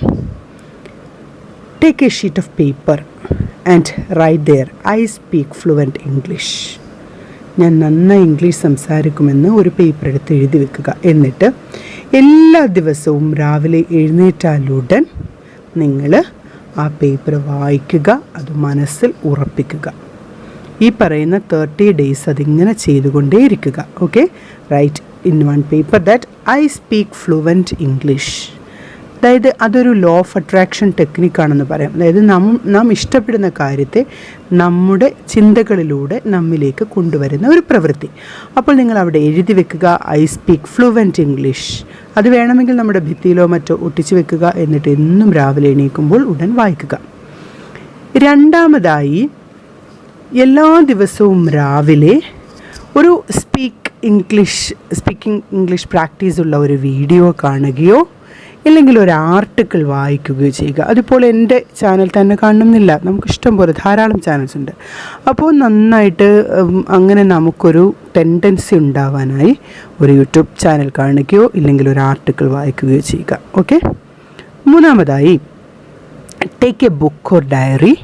take a sheet of paper and write there I speak fluent English. ഞാൻ നന്നായി ഇംഗ്ലീഷ് സംസാരിക്കുമെന്ന് ഒരു പേപ്പർ എടുത്ത് എഴുതി വെക്കുക. എന്നിട്ട് എല്ലാ ദിവസവും രാവിലെ എഴുന്നേറ്റാലുടൻ നിങ്ങൾ ആ പേപ്പർ വായിക്കുക, അത് മനസ്സിൽ ഉറപ്പിക്കുക. ഈ പറയുന്ന 30 days അതിങ്ങനെ ചെയ്തുകൊണ്ടേയിരിക്കുക. Okay, write in one paper that I speak fluent English. അതായത് അതൊരു ലോ ഓഫ് അട്രാക്ഷൻ ടെക്നിക്കാണെന്ന് പറയാം. അതായത് നാം ഇഷ്ടപ്പെടുന്ന കാര്യത്തെ നമ്മുടെ ചിന്തകളിലൂടെ നമ്മിലേക്ക് കൊണ്ടുവരുന്ന ഒരു പ്രവൃത്തി. അപ്പോൾ നിങ്ങൾ അവിടെ എഴുതി വെക്കുക, ഐ സ്പീക്ക് ഫ്ലുവൻറ്റ് ഇംഗ്ലീഷ്. അത് വേണമെങ്കിൽ നമ്മുടെ ഭിത്തിയിലോ മറ്റോ ഒട്ടിച്ച് വെക്കുക. എന്നിട്ട് എന്നും രാവിലെ എണീക്കുമ്പോൾ ഉടൻ വായിക്കുക. രണ്ടാമതായി, എല്ലാ ദിവസവും രാവിലെ ഒരു സ്പീക്കിംഗ് ഇംഗ്ലീഷ് പ്രാക്ടീസ് ഉള്ള ഒരു വീഡിയോ കാണുകയോ അല്ലെങ്കിൽ ഒരു ആർട്ടിക്കിൾ വായിക്കുകയോ ചെയ്യുക. അതുപോലെ എൻ്റെ ചാനൽ തന്നെ കാണണമെന്നില്ല, നമുക്ക് ഇഷ്ടം പോലെ ധാരാളം ചാനൽസ് ഉണ്ട്. അപ്പോൾ നന്നായിട്ട് അങ്ങനെ നമുക്കൊരു ടെൻഡൻസി ഉണ്ടാവാനായി ഒരു യൂട്യൂബ് ചാനൽ കാണുകയോ ഇല്ലെങ്കിൽ ഒരു ആർട്ടിക്കിൾ വായിക്കുകയോ ചെയ്യുക. ഓക്കെ, മൂന്നാമതായി, take a book or diary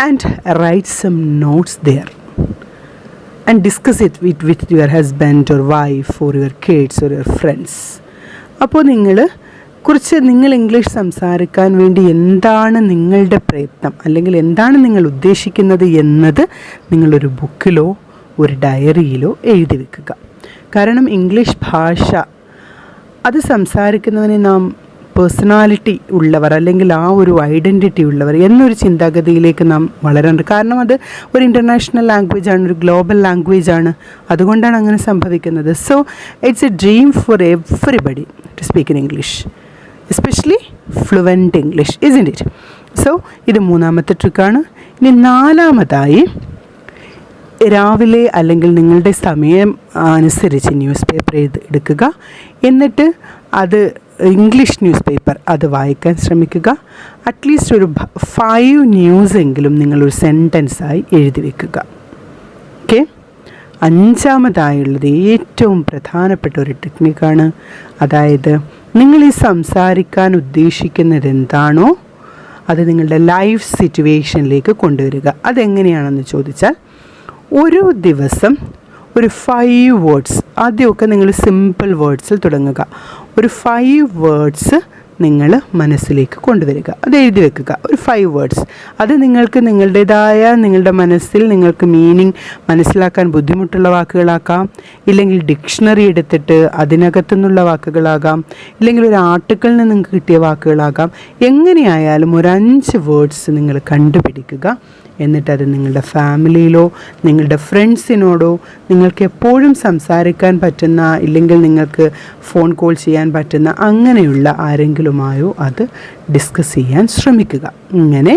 and write some notes there. and discuss it with your husband or wife or your kids or your friends. അപ്പോൾ നിങ്ങൾ ഇംഗ്ലീഷ് സംസാരിക്കാൻ വേണ്ടി എന്താണ് നിങ്ങളുടെ പ്രയത്നം, അല്ലെങ്കിൽ എന്താണ് നിങ്ങൾ ഉദ്ദേശിക്കുന്നത് എന്നത് നിങ്ങളൊരു ബുക്കിലോ ഒരു ഡയറിയിലോ എഴുതി വെക്കുക. കാരണം ഇംഗ്ലീഷ് ഭാഷ അത് സംസാരിക്കുന്നതിന് നാം പേഴ്സണാലിറ്റി ഉള്ളവർ അല്ലെങ്കിൽ ആ ഒരു ഐഡൻറ്റിറ്റി ഉള്ളവർ എന്നൊരു ചിന്താഗതിയിലേക്ക് നാം വളരാറുണ്ട്. കാരണം അത് ഒരു ഇൻ്റർനാഷണൽ ലാംഗ്വേജാണ്, ഒരു ഗ്ലോബൽ ലാംഗ്വേജാണ്. അതുകൊണ്ടാണ് അങ്ങനെ സംഭവിക്കുന്നത്. So it's a dream for everybody to speak in English, especially fluent English, isn't it? So ഇത് മൂന്നാമത്തെ ട്രിക്കാണ്. ഇനി നാലാമതായി, രാവിലെ അല്ലെങ്കിൽ നിങ്ങളുടെ സമയം അനുസരിച്ച് ന്യൂസ് പേപ്പർ എടുക്കുക. എന്നിട്ട് അത് ഇംഗ്ലീഷ് ന്യൂസ് പേപ്പർ അത് വായിക്കാൻ ശ്രമിക്കുക. അറ്റ്ലീസ്റ്റ് ഒരു 5 ന്യൂസെങ്കിലും നിങ്ങളൊരു സെൻറ്റൻസായി എഴുതി വെക്കുക. ഓക്കെ. അഞ്ചാമതായുള്ളത് ഏറ്റവും പ്രധാനപ്പെട്ട ഒരു ടെക്നിക്കാണ്. അതായത് നിങ്ങൾ ഈ സംസാരിക്കാൻ ഉദ്ദേശിക്കുന്നത് എന്താണോ അത് നിങ്ങളുടെ ലൈഫ് സിറ്റുവേഷനിലേക്ക് കൊണ്ടുവരിക. അതെങ്ങനെയാണെന്ന് ചോദിച്ചാൽ, ഒരു ദിവസം ഒരു 5 വേർഡ്സ്, ആദ്യമൊക്കെ നിങ്ങൾ സിമ്പിൾ വേർഡ്സിൽ തുടങ്ങുക. ഒരു 5 വേർഡ്സ് നിങ്ങൾ മനസ്സിലേക്ക് കൊണ്ടുവരിക, അത് എഴുതി വെക്കുക. ഒരു 5 വേർഡ്സ്. അത് നിങ്ങളുടേതായ നിങ്ങളുടെ മനസ്സിൽ നിങ്ങൾക്ക് മീനിങ് മനസ്സിലാക്കാൻ ബുദ്ധിമുട്ടുള്ള വാക്കുകളാക്കാം, ഇല്ലെങ്കിൽ ഡിക്ഷണറി എടുത്തിട്ട് അതിനകത്തു നിന്നുള്ള വാക്കുകളാകാം, ഇല്ലെങ്കിൽ ഒരു ആർട്ടിക്കിളിൽ നിന്ന് നിങ്ങൾക്ക് കിട്ടിയ വാക്കുകളാകാം. എങ്ങനെയായാലും ഒരു 5 വേർഡ്സ് നിങ്ങൾ കണ്ടുപിടിക്കുക. എന്നിട്ടത് നിങ്ങളുടെ ഫാമിലിയിലോ നിങ്ങളുടെ ഫ്രണ്ട്സിനോടോ നിങ്ങൾക്ക് എപ്പോഴും സംസാരിക്കാൻ പറ്റുന്ന, ഇല്ലെങ്കിൽ നിങ്ങൾക്ക് ഫോൺ കോൾ ചെയ്യാൻ പറ്റുന്ന അങ്ങനെയുള്ള ആരെങ്കിലുമായോ അത് ഡിസ്കസ് ചെയ്യാൻ ശ്രമിക്കുക. ഇങ്ങനെ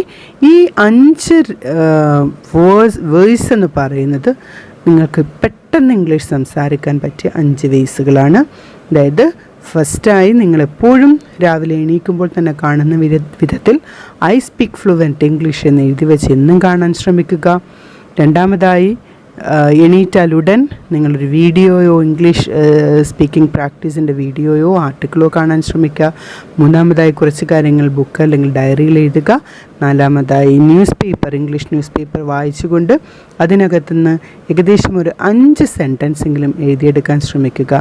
ഈ 5 വേഴ്സ് എന്ന് പറയുന്നത് നിങ്ങൾക്ക് പെട്ടെന്ന് ഇംഗ്ലീഷ് സംസാരിക്കാൻ പറ്റിയ 5 വേസുകളാണ്. അതായത് ഫസ്റ്റായി നിങ്ങളെപ്പോഴും രാവിലെ എണീക്കുമ്പോൾ തന്നെ കാണുന്ന വിധത്തിൽ ഐ സ്പീക്ക് ഫ്ലുവൻറ്റ് ഇംഗ്ലീഷ് എന്ന് എഴുതി വെച്ച് എന്നും കാണാൻ ശ്രമിക്കുക. രണ്ടാമതായി, എണീറ്റാലുടൻ നിങ്ങളൊരു വീഡിയോയോ ഇംഗ്ലീഷ് സ്പീക്കിംഗ് പ്രാക്ടീസിൻ്റെ വീഡിയോയോ ആർട്ടിക്കിളോ കാണാൻ ശ്രമിക്കുക. മൂന്നാമതായി, കുറച്ച് കാര്യങ്ങൾ ബുക്ക് അല്ലെങ്കിൽ ഡയറിയിൽ എഴുതുക. നാലാമതായി, ഇംഗ്ലീഷ് ന്യൂസ് പേപ്പർ വായിച്ചുകൊണ്ട് അതിനകത്തുനിന്ന് ഏകദേശം ഒരു 5 സെൻറ്റൻസെങ്കിലും എഴുതിയെടുക്കാൻ ശ്രമിക്കുക.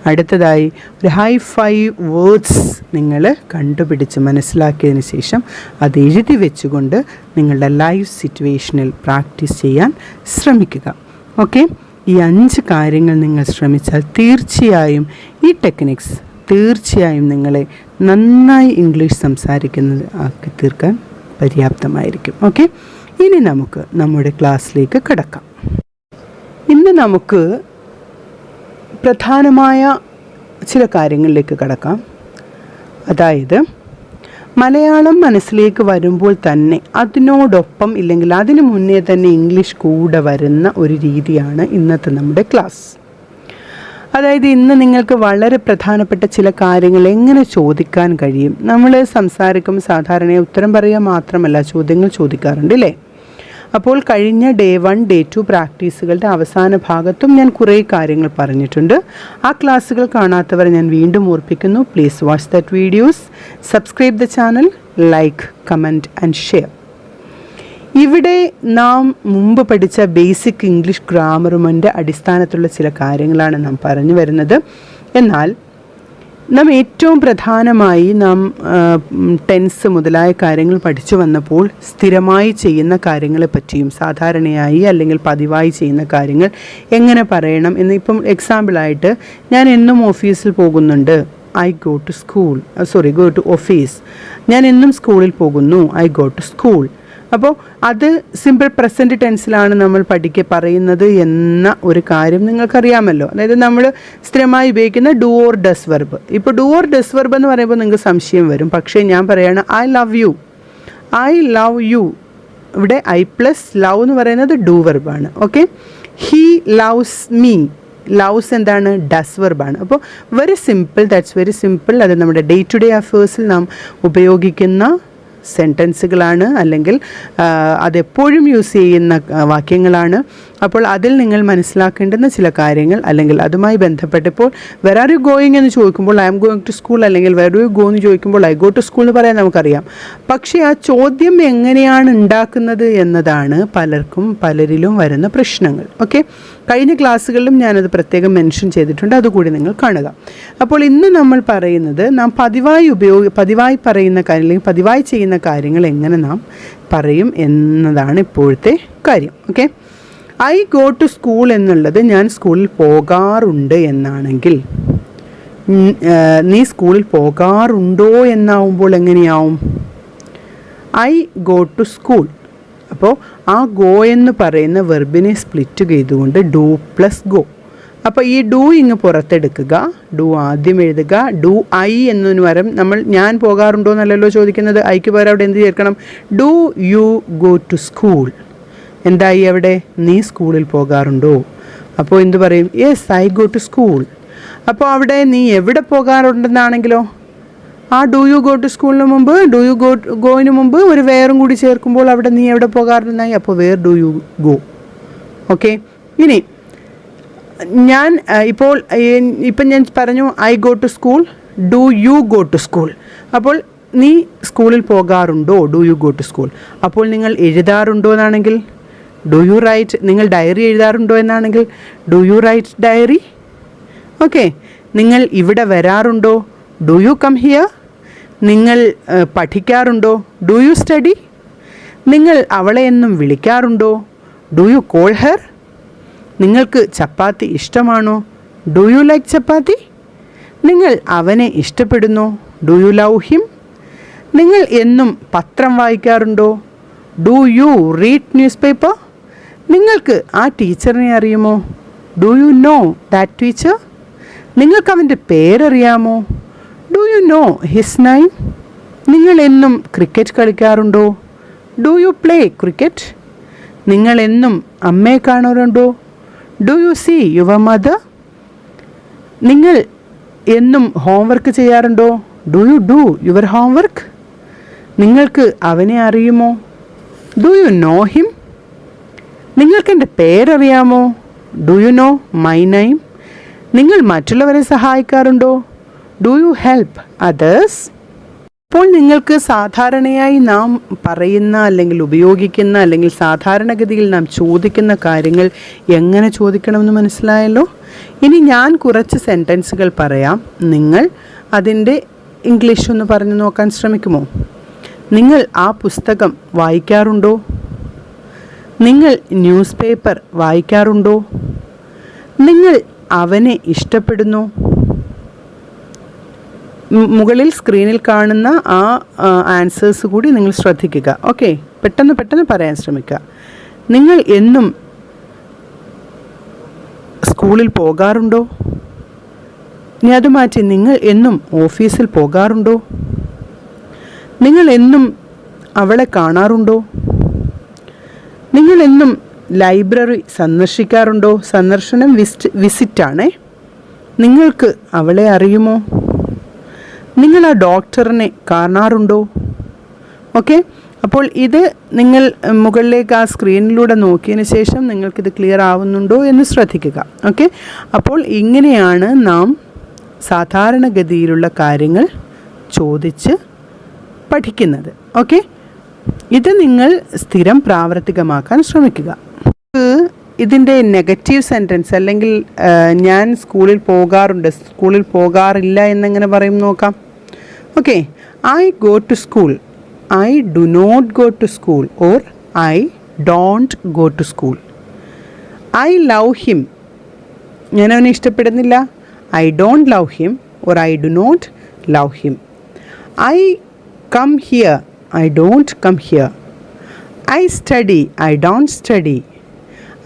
അടുത്തതായി, ഒരു 5 വേർഡ്സ് നിങ്ങൾ കണ്ടുപിടിച്ച് മനസ്സിലാക്കിയതിന് ശേഷം അത് എഴുതി വെച്ചുകൊണ്ട് നിങ്ങളുടെ ലൈഫ് സിറ്റുവേഷനിൽ പ്രാക്ടീസ് ചെയ്യാൻ ശ്രമിക്കുക. ഓക്കെ. ഈ 5 കാര്യങ്ങൾ നിങ്ങൾ ശ്രമിച്ചാൽ തീർച്ചയായും ഈ ടെക്നിക്സ് തീർച്ചയായും നിങ്ങളെ നന്നായി ഇംഗ്ലീഷ് സംസാരിക്കുന്നത് ആക്കി തീർക്കാൻ പര്യാപ്തമായിരിക്കും. ഓക്കെ. ഇനി നമുക്ക് നമ്മുടെ ക്ലാസ്സിലേക്ക് കടക്കാം. ഇന്ന് നമുക്ക് പ്രധാനമായ ചില കാര്യങ്ങളിലേക്ക് കടക്കാം. അതായത് മലയാളം മനസ്സിലേക്ക് വരുമ്പോൾ തന്നെ അതിനോടൊപ്പം ഇല്ലെങ്കിൽ അതിനു മുന്നേ തന്നെ ഇംഗ്ലീഷ് കൂടെ വരുന്ന ഒരു രീതിയാണ് ഇന്നത്തെ നമ്മുടെ ക്ലാസ്. അതായത് ഇന്ന് നിങ്ങൾക്ക് വളരെ പ്രധാനപ്പെട്ട ചില കാര്യങ്ങൾ എങ്ങനെ ചോദിക്കാൻ കഴിയും. നമ്മൾ സംസാരിക്കുമ്പോൾ സാധാരണ ഉത്തരം പറയുക മാത്രമല്ല, ചോദ്യങ്ങൾ ചോദിക്കാറുണ്ട് അല്ലേ? അപ്പോൾ കഴിഞ്ഞ ഡേ 1, ഡേ 2 പ്രാക്ടീസുകളുടെ അവസാന ഭാഗത്തും ഞാൻ കുറേ കാര്യങ്ങൾ പറഞ്ഞിട്ടുണ്ട്. ആ ക്ലാസ്സുകൾ കാണാത്തവർ ഞാൻ വീണ്ടും ഓർപ്പിക്കുന്നു. Please watch that videos, subscribe the channel, like, comment and share. ഇവിടെ നാം മുമ്പ് പഠിച്ച ബേസിക് ഇംഗ്ലീഷ് ഗ്രാമറുമൻ്റെ അടിസ്ഥാനത്തിലുള്ള ചില കാര്യങ്ങളാണ് നാം പറഞ്ഞു വരുന്നത്. എന്നാൽ നാം ഏറ്റവും പ്രധാനമായി ടെൻസ് മുതലായ കാര്യങ്ങൾ പഠിച്ചു വന്നപ്പോൾ സ്ഥിരമായി ചെയ്യുന്ന കാര്യങ്ങളെ പറ്റിയും സാധാരണയായി അല്ലെങ്കിൽ പതിവായി ചെയ്യുന്ന കാര്യങ്ങൾ എങ്ങനെ പറയണം എന്ന്, ഇപ്പം എക്സാമ്പിളായിട്ട് ഞാൻ എന്നും ഓഫീസിൽ പോകുന്നുണ്ട്, ഗോ ടു ഓഫീസ്. ഞാൻ എന്നും സ്കൂളിൽ പോകുന്നു, ഐ ഗോ ടു സ്കൂൾ. അപ്പോൾ അത് സിമ്പിൾ പ്രസൻറ്റ് ടെൻസിലാണ് നമ്മൾ പറയുന്നത് എന്ന ഒരു കാര്യം നിങ്ങൾക്കറിയാമല്ലോ. അതായത് നമ്മൾ സ്ഥിരമായി ഉപയോഗിക്കുന്ന ഡു ഓർ ഡസ് വെർബ്. ഇപ്പോൾ ഡു ഓർ ഡസ് വെർബ് എന്ന് പറയുമ്പോൾ നിങ്ങൾക്ക് സംശയം വരും. പക്ഷേ ഞാൻ പറയുകയാണ് ഐ ലവ് യു. ഇവിടെ ഐ പ്ലസ് ലവ് എന്ന് പറയുന്നത് ഡു വെർബാണ്. Okay. He loves me. Loves എന്താണ്? ഡസ് വെർബാണ്. അപ്പോൾ very simple, that's very simple. അത് നമ്മുടെ ഡേ ടു ഡേ അഫേഴ്സിൽ നാം ഉപയോഗിക്കുന്ന സെൻറ്റൻസുകളാണ്, അല്ലെങ്കിൽ അതെപ്പോഴും യൂസ് ചെയ്യുന്ന വാക്യങ്ങളാണ്. അപ്പോൾ അതിൽ നിങ്ങൾ മനസ്സിലാക്കേണ്ടുന്ന ചില കാര്യങ്ങൾ അല്ലെങ്കിൽ അതുമായി ബന്ധപ്പെട്ടിപ്പോൾ വെർ ആർ യു ഗോയിങ് എന്ന് ചോദിക്കുമ്പോൾ I am going to school അല്ലെങ്കിൽ വെർ ഡു യു ഗോ എന്ന് ചോദിക്കുമ്പോൾ ഐ ഗോ ടു സ്കൂൾ എന്ന് പറയാൻ നമുക്കറിയാം. പക്ഷേ ആ ചോദ്യം എങ്ങനെയാണ് ഉണ്ടാക്കുന്നത് എന്നതാണ് പലരിലും വരുന്ന പ്രശ്നങ്ങൾ. ഓക്കെ, കഴിഞ്ഞ ക്ലാസ്സുകളിലും ഞാനത് പ്രത്യേകം മെൻഷൻ ചെയ്തിട്ടുണ്ട്, അതുകൂടി നിങ്ങൾ കാണുക. അപ്പോൾ ഇന്ന് നമ്മൾ പറയുന്നത് നാം പതിവായി പറയുന്ന കാര്യം അല്ലെങ്കിൽ പതിവായി ചെയ്യുന്ന കാര്യങ്ങൾ എങ്ങനെ നാം പറയും എന്നതാണ് ഇപ്പോഴത്തെ കാര്യം. ഓക്കെ, ഐ ഗോ ടു സ്കൂൾ എന്നുള്ളത് ഞാൻ സ്കൂളിൽ പോകാറുണ്ട് എന്നാണെങ്കിൽ നീ സ്കൂളിൽ പോകാറുണ്ടോ എന്നാവുമ്പോൾ എങ്ങനെയാവും? I go to school. അപ്പോൾ ആ ഗോ എന്ന് പറയുന്ന വെർബിനെ സ്പ്ലിറ്റ് ചെയ്തുകൊണ്ട് ഡു പ്ലസ് ഗോ. അപ്പോൾ ഈ ഡു ഇങ്ങ് പുറത്തെടുക്കുക, ഡു ആദ്യം എഴുതുക. ഡു ഐ എന്നതിന് പകരം ഞാൻ പോകാറുണ്ടോ എന്നല്ലല്ലോ ചോദിക്കുന്നത്, ഐക്ക് പകരം അവിടെ എന്ത് ചേർക്കണം? Do you go to school. എന്തായി അവിടെ? നീ സ്കൂളിൽ പോകാറുണ്ടോ? അപ്പോൾ എന്ത് പറയും? Yes I go to school. അപ്പോൾ അവിടെ നീ എവിടെ പോകാറുണ്ടെന്നാണെങ്കിലോ ആ ഡു യു ഗോ ടു സ്കൂളിന് മുമ്പ് ഡു യു ഗോയിന് മുമ്പ് ഒരു വേറും കൂടി ചേർക്കുമ്പോൾ അവിടെ നീ എവിടെ പോകാറുണ്ടെന്നായി. അപ്പോൾ where do you go. Okay, ഇനി ഇപ്പം ഞാൻ പറഞ്ഞു I go to school, do you go to school. അപ്പോൾ നീ സ്കൂളിൽ പോകാറുണ്ടോ? Do you go to school. അപ്പോൾ നിങ്ങൾ എഴുതാറുണ്ടോ എന്നാണെങ്കിൽ ഡു യു റൈറ്റ്. നിങ്ങൾ ഡയറി എഴുതാറുണ്ടോ എന്നാണെങ്കിൽ do you write diary. Okay, നിങ്ങൾ ഇവിടെ വരാറുണ്ടോ? Do you come here. നിങ്ങൾ പഠിക്കാറുണ്ടോ? Do you study. നിങ്ങൾ അവളെ എന്നും വിളിക്കാറുണ്ടോ? Do you call her. നിങ്ങൾക്ക് ചപ്പാത്തി ഇഷ്ടമാണോ? Do you like chapati. നിങ്ങൾ അവനെ ഇഷ്ടപ്പെടുന്നോ? Do you love him. നിങ്ങൾ എന്നും പത്രം വായിക്കാറുണ്ടോ? Do you read newspaper. നിങ്ങൾക്ക് ആ ടീച്ചറിനെ അറിയുമോ? Do you know that teacher. നിങ്ങൾക്ക് അവൻ്റെ പേരറിയാമോ? Do you know his name. നിങ്ങൾ എന്നും ക്രിക്കറ്റ് കളിക്കാറുണ്ടോ? Do you play cricket. നിങ്ങൾ എന്നും അമ്മയെ കാണാറുണ്ടോ? Do you see your mother. നിങ്ങൾ എന്നും ഹോംവർക്ക് ചെയ്യാറുണ്ടോ? Do you do your homework. നിങ്ങൾക്ക് അവനെ അറിയുമോ? Do you know him. നിങ്ങൾക്കെൻ്റെ പേരറിയാമോ? Do you know my name. നിങ്ങൾ മറ്റുള്ളവരെ സഹായിക്കാറുണ്ടോ? Do you help others. അപ്പോൾ നിങ്ങൾക്ക് സാധാരണയായി നാം പറയുന്ന അല്ലെങ്കിൽ ഉപയോഗിക്കുന്ന അല്ലെങ്കിൽ സാധാരണഗതിയിൽ നാം ചോദിക്കുന്ന കാര്യങ്ങൾ എങ്ങനെ ചോദിക്കണമെന്ന് മനസ്സിലായല്ലോ. ഇനി ഞാൻ കുറച്ച് സെൻറ്റൻസുകൾ പറയാം, നിങ്ങൾ അതിൻ്റെ ഇംഗ്ലീഷ് ഒന്ന് പറഞ്ഞു നോക്കാൻ ശ്രമിക്കുമോ? നിങ്ങൾ ആ പുസ്തകം വായിക്കാറുണ്ടോ? നിങ്ങൾ ന്യൂസ് പേപ്പർ വായിക്കാറുണ്ടോ? നിങ്ങൾ അവനെ ഇഷ്ടപ്പെടുന്നു. മുകളിൽ സ്ക്രീനിൽ കാണുന്ന ആ ആൻസേഴ്സ് കൂടി നിങ്ങൾ ശ്രദ്ധിക്കുക. ഓക്കെ, പെട്ടെന്ന് പറയാൻ ശ്രമിക്കുക. നിങ്ങൾ എന്നും സ്കൂളിൽ പോകാറുണ്ടോ? ഇനി അത് മാറ്റി നിങ്ങൾ എന്നും ഓഫീസിൽ പോകാറുണ്ടോ? നിങ്ങൾ എന്നും അവളെ കാണാറുണ്ടോ? നിങ്ങൾ എന്നും ലൈബ്രറി സന്ദർശിക്കാറുണ്ടോ? സന്ദർശനം വിസിറ്റാണേ. നിങ്ങൾക്ക് അവളെ അറിയുമോ? നിങ്ങൾ ആ ഡോക്ടറിനെ കാണാറുണ്ടോ? ഓക്കെ, അപ്പോൾ ഇത് നിങ്ങൾ മുകളിലേക്ക് ആ സ്ക്രീനിലൂടെ നോക്കിയതിന് ശേഷം നിങ്ങൾക്കിത് ക്ലിയർ ആവുന്നുണ്ടോ എന്ന് ശ്രദ്ധിക്കുക. ഓക്കെ, അപ്പോൾ ഇങ്ങനെയാണ് നാം സാധാരണഗതിയിലുള്ള കാര്യങ്ങൾ ചോദിച്ച് പഠിക്കുന്നത്. ഓക്കെ, ഇത് നിങ്ങൾ സ്ഥിരം പ്രാവർത്തികമാക്കാൻ ശ്രമിക്കുക. ഇതിൻ്റെ നെഗറ്റീവ് സെൻറ്റൻസ് അല്ലെങ്കിൽ ഞാൻ സ്കൂളിൽ പോകാറുണ്ട്, സ്കൂളിൽ പോകാറില്ല എന്നെങ്ങനെ പറയും നോക്കാം. Okay, I go to school, I do not go to school or I don't go to school. I love him, ഞാൻ അവനെ ഇഷ്ടപ്പെടുന്നില്ല. I don't love him or I do not love him. I come here, I don't come here. I study, I don't study.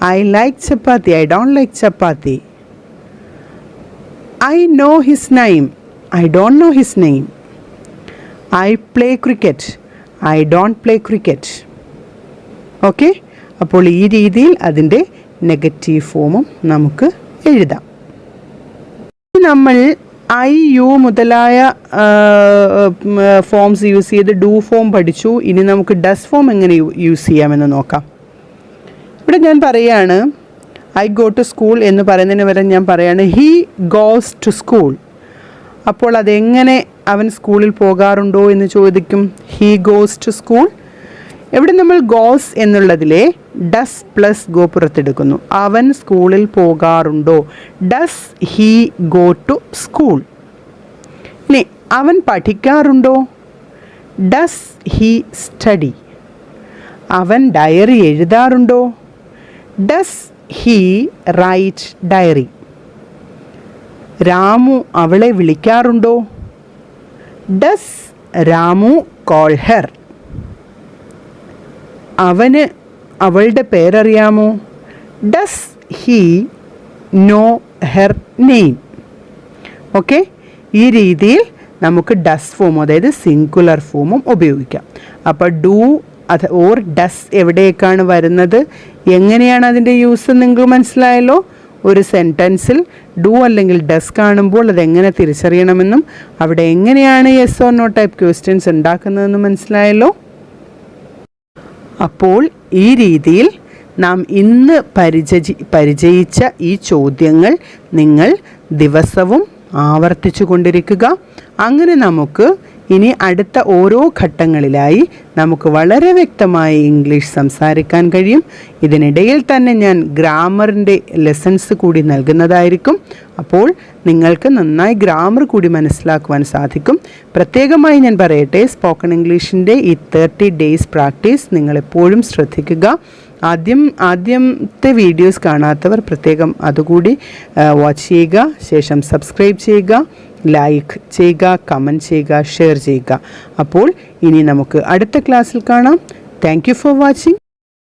I like chapati, I don't like chapati. I know his name, I don't know his name. I play cricket, I don't play cricket. Okay, അപ്പോൾ ഈ രീതിയിൽ അതിൻ്റെ negative ഫോമും നമുക്ക് എഴുതാം. നമ്മൾ I U മുതലായ forms use ചെയ്ത് ഡു ഫോം പഠിച്ചു. ഇനി നമുക്ക് ഡസ് ഫോം എങ്ങനെ യൂസ് ചെയ്യാമെന്ന് നോക്കാം. ഇവിടെ ഞാൻ പറയുകയാണ് ഐ ഗോ ടു സ്കൂൾ എന്ന് പറയുന്നതിന് വരെ ഞാൻ പറയുകയാണ് ഹീ ഗോസ് ടു സ്കൂൾ. അപ്പോൾ അതെങ്ങനെ അവൻ സ്കൂളിൽ പോകാറുണ്ടോ എന്ന് ചോദിക്കും. He goes to school. ഇവിടെ നമ്മൾ ഗോസ് എന്നുള്ളതിലെ ഡസ് പ്ലസ് ഗോ പുറത്തെടുക്കുന്നു. അവൻ സ്കൂളിൽ പോകാറുണ്ടോ. Does he go to school. ഇനി അവൻ പഠിക്കാറുണ്ടോ. Does he study. അവൻ ഡയറി എഴുതാറുണ്ടോ. Does he write diary. Ramu അവളെ വിളിക്കാറുണ്ടോ. Does Ramu call her. അവന് അവളുടെ പേരറിയാമോ. Does he know her name. Okay, ഈ രീതിയിൽ നമുക്ക് ഡസ് ഫോം അതായത് സിംഗുലർ ഫോമും ഉപയോഗിക്കാം. അപ്പോൾ ഡു ഓർ ഡസ് എവിടേക്കാണ് വരുന്നത്, എങ്ങനെയാണ് അതിൻ്റെ യൂസ് നിങ്ങൾക്ക് മനസ്സിലായല്ലോ. ഒരു സെൻറ്റൻസിൽ ഡു അല്ലെങ്കിൽ ഡസ് കാണുമ്പോൾ അതെങ്ങനെ തിരിച്ചറിയണമെന്നും അവിടെ എങ്ങനെയാണ് yes or no type questions ഉണ്ടാക്കുന്നതെന്നും മനസ്സിലായല്ലോ. അപ്പോൾ ഈ രീതിയിൽ നാം ഇന്ന് പരിചയിച്ച ഈ ചോദ്യങ്ങൾ നിങ്ങൾ ദിവസവും ആവർത്തിച്ചു കൊണ്ടിരിക്കുക. അങ്ങനെ നമുക്ക് ഇനി അടുത്ത ഓരോ ഘട്ടങ്ങളിലായി നമുക്ക് വളരെ വ്യക്തമായി ഇംഗ്ലീഷ് സംസാരിക്കാൻ കഴിയും. ഇതിനിടയിൽ തന്നെ ഞാൻ ഗ്രാമറിൻ്റെ ലെസൺസ് കൂടി നൽകുന്നതായിരിക്കും. അപ്പോൾ നിങ്ങൾക്ക് നന്നായി ഗ്രാമർ കൂടി മനസ്സിലാക്കുവാൻ സാധിക്കും. പ്രത്യേകമായി ഞാൻ പറയട്ടെ, സ്പോക്കൺ ഇംഗ്ലീഷിൻ്റെ ഈ 30 ഡേയ്സ് പ്രാക്ടീസ് നിങ്ങളെപ്പോഴും ശ്രദ്ധിക്കുക. ആദ്യത്തെ വീഡിയോസ് കാണാത്തവർ പ്രത്യേകം അതുകൂടി വാച്ച് ചെയ്യുക. ശേഷം സബ്സ്ക്രൈബ് ചെയ്യുക, ലൈക്ക് ചെയ്യുക, കമൻറ്റ് ചെയ്യുക, ഷെയർ ചെയ്യുക. അപ്പോൾ ഇനി നമുക്ക് അടുത്ത ക്ലാസ്സിൽ കാണാം. Thank you for watching.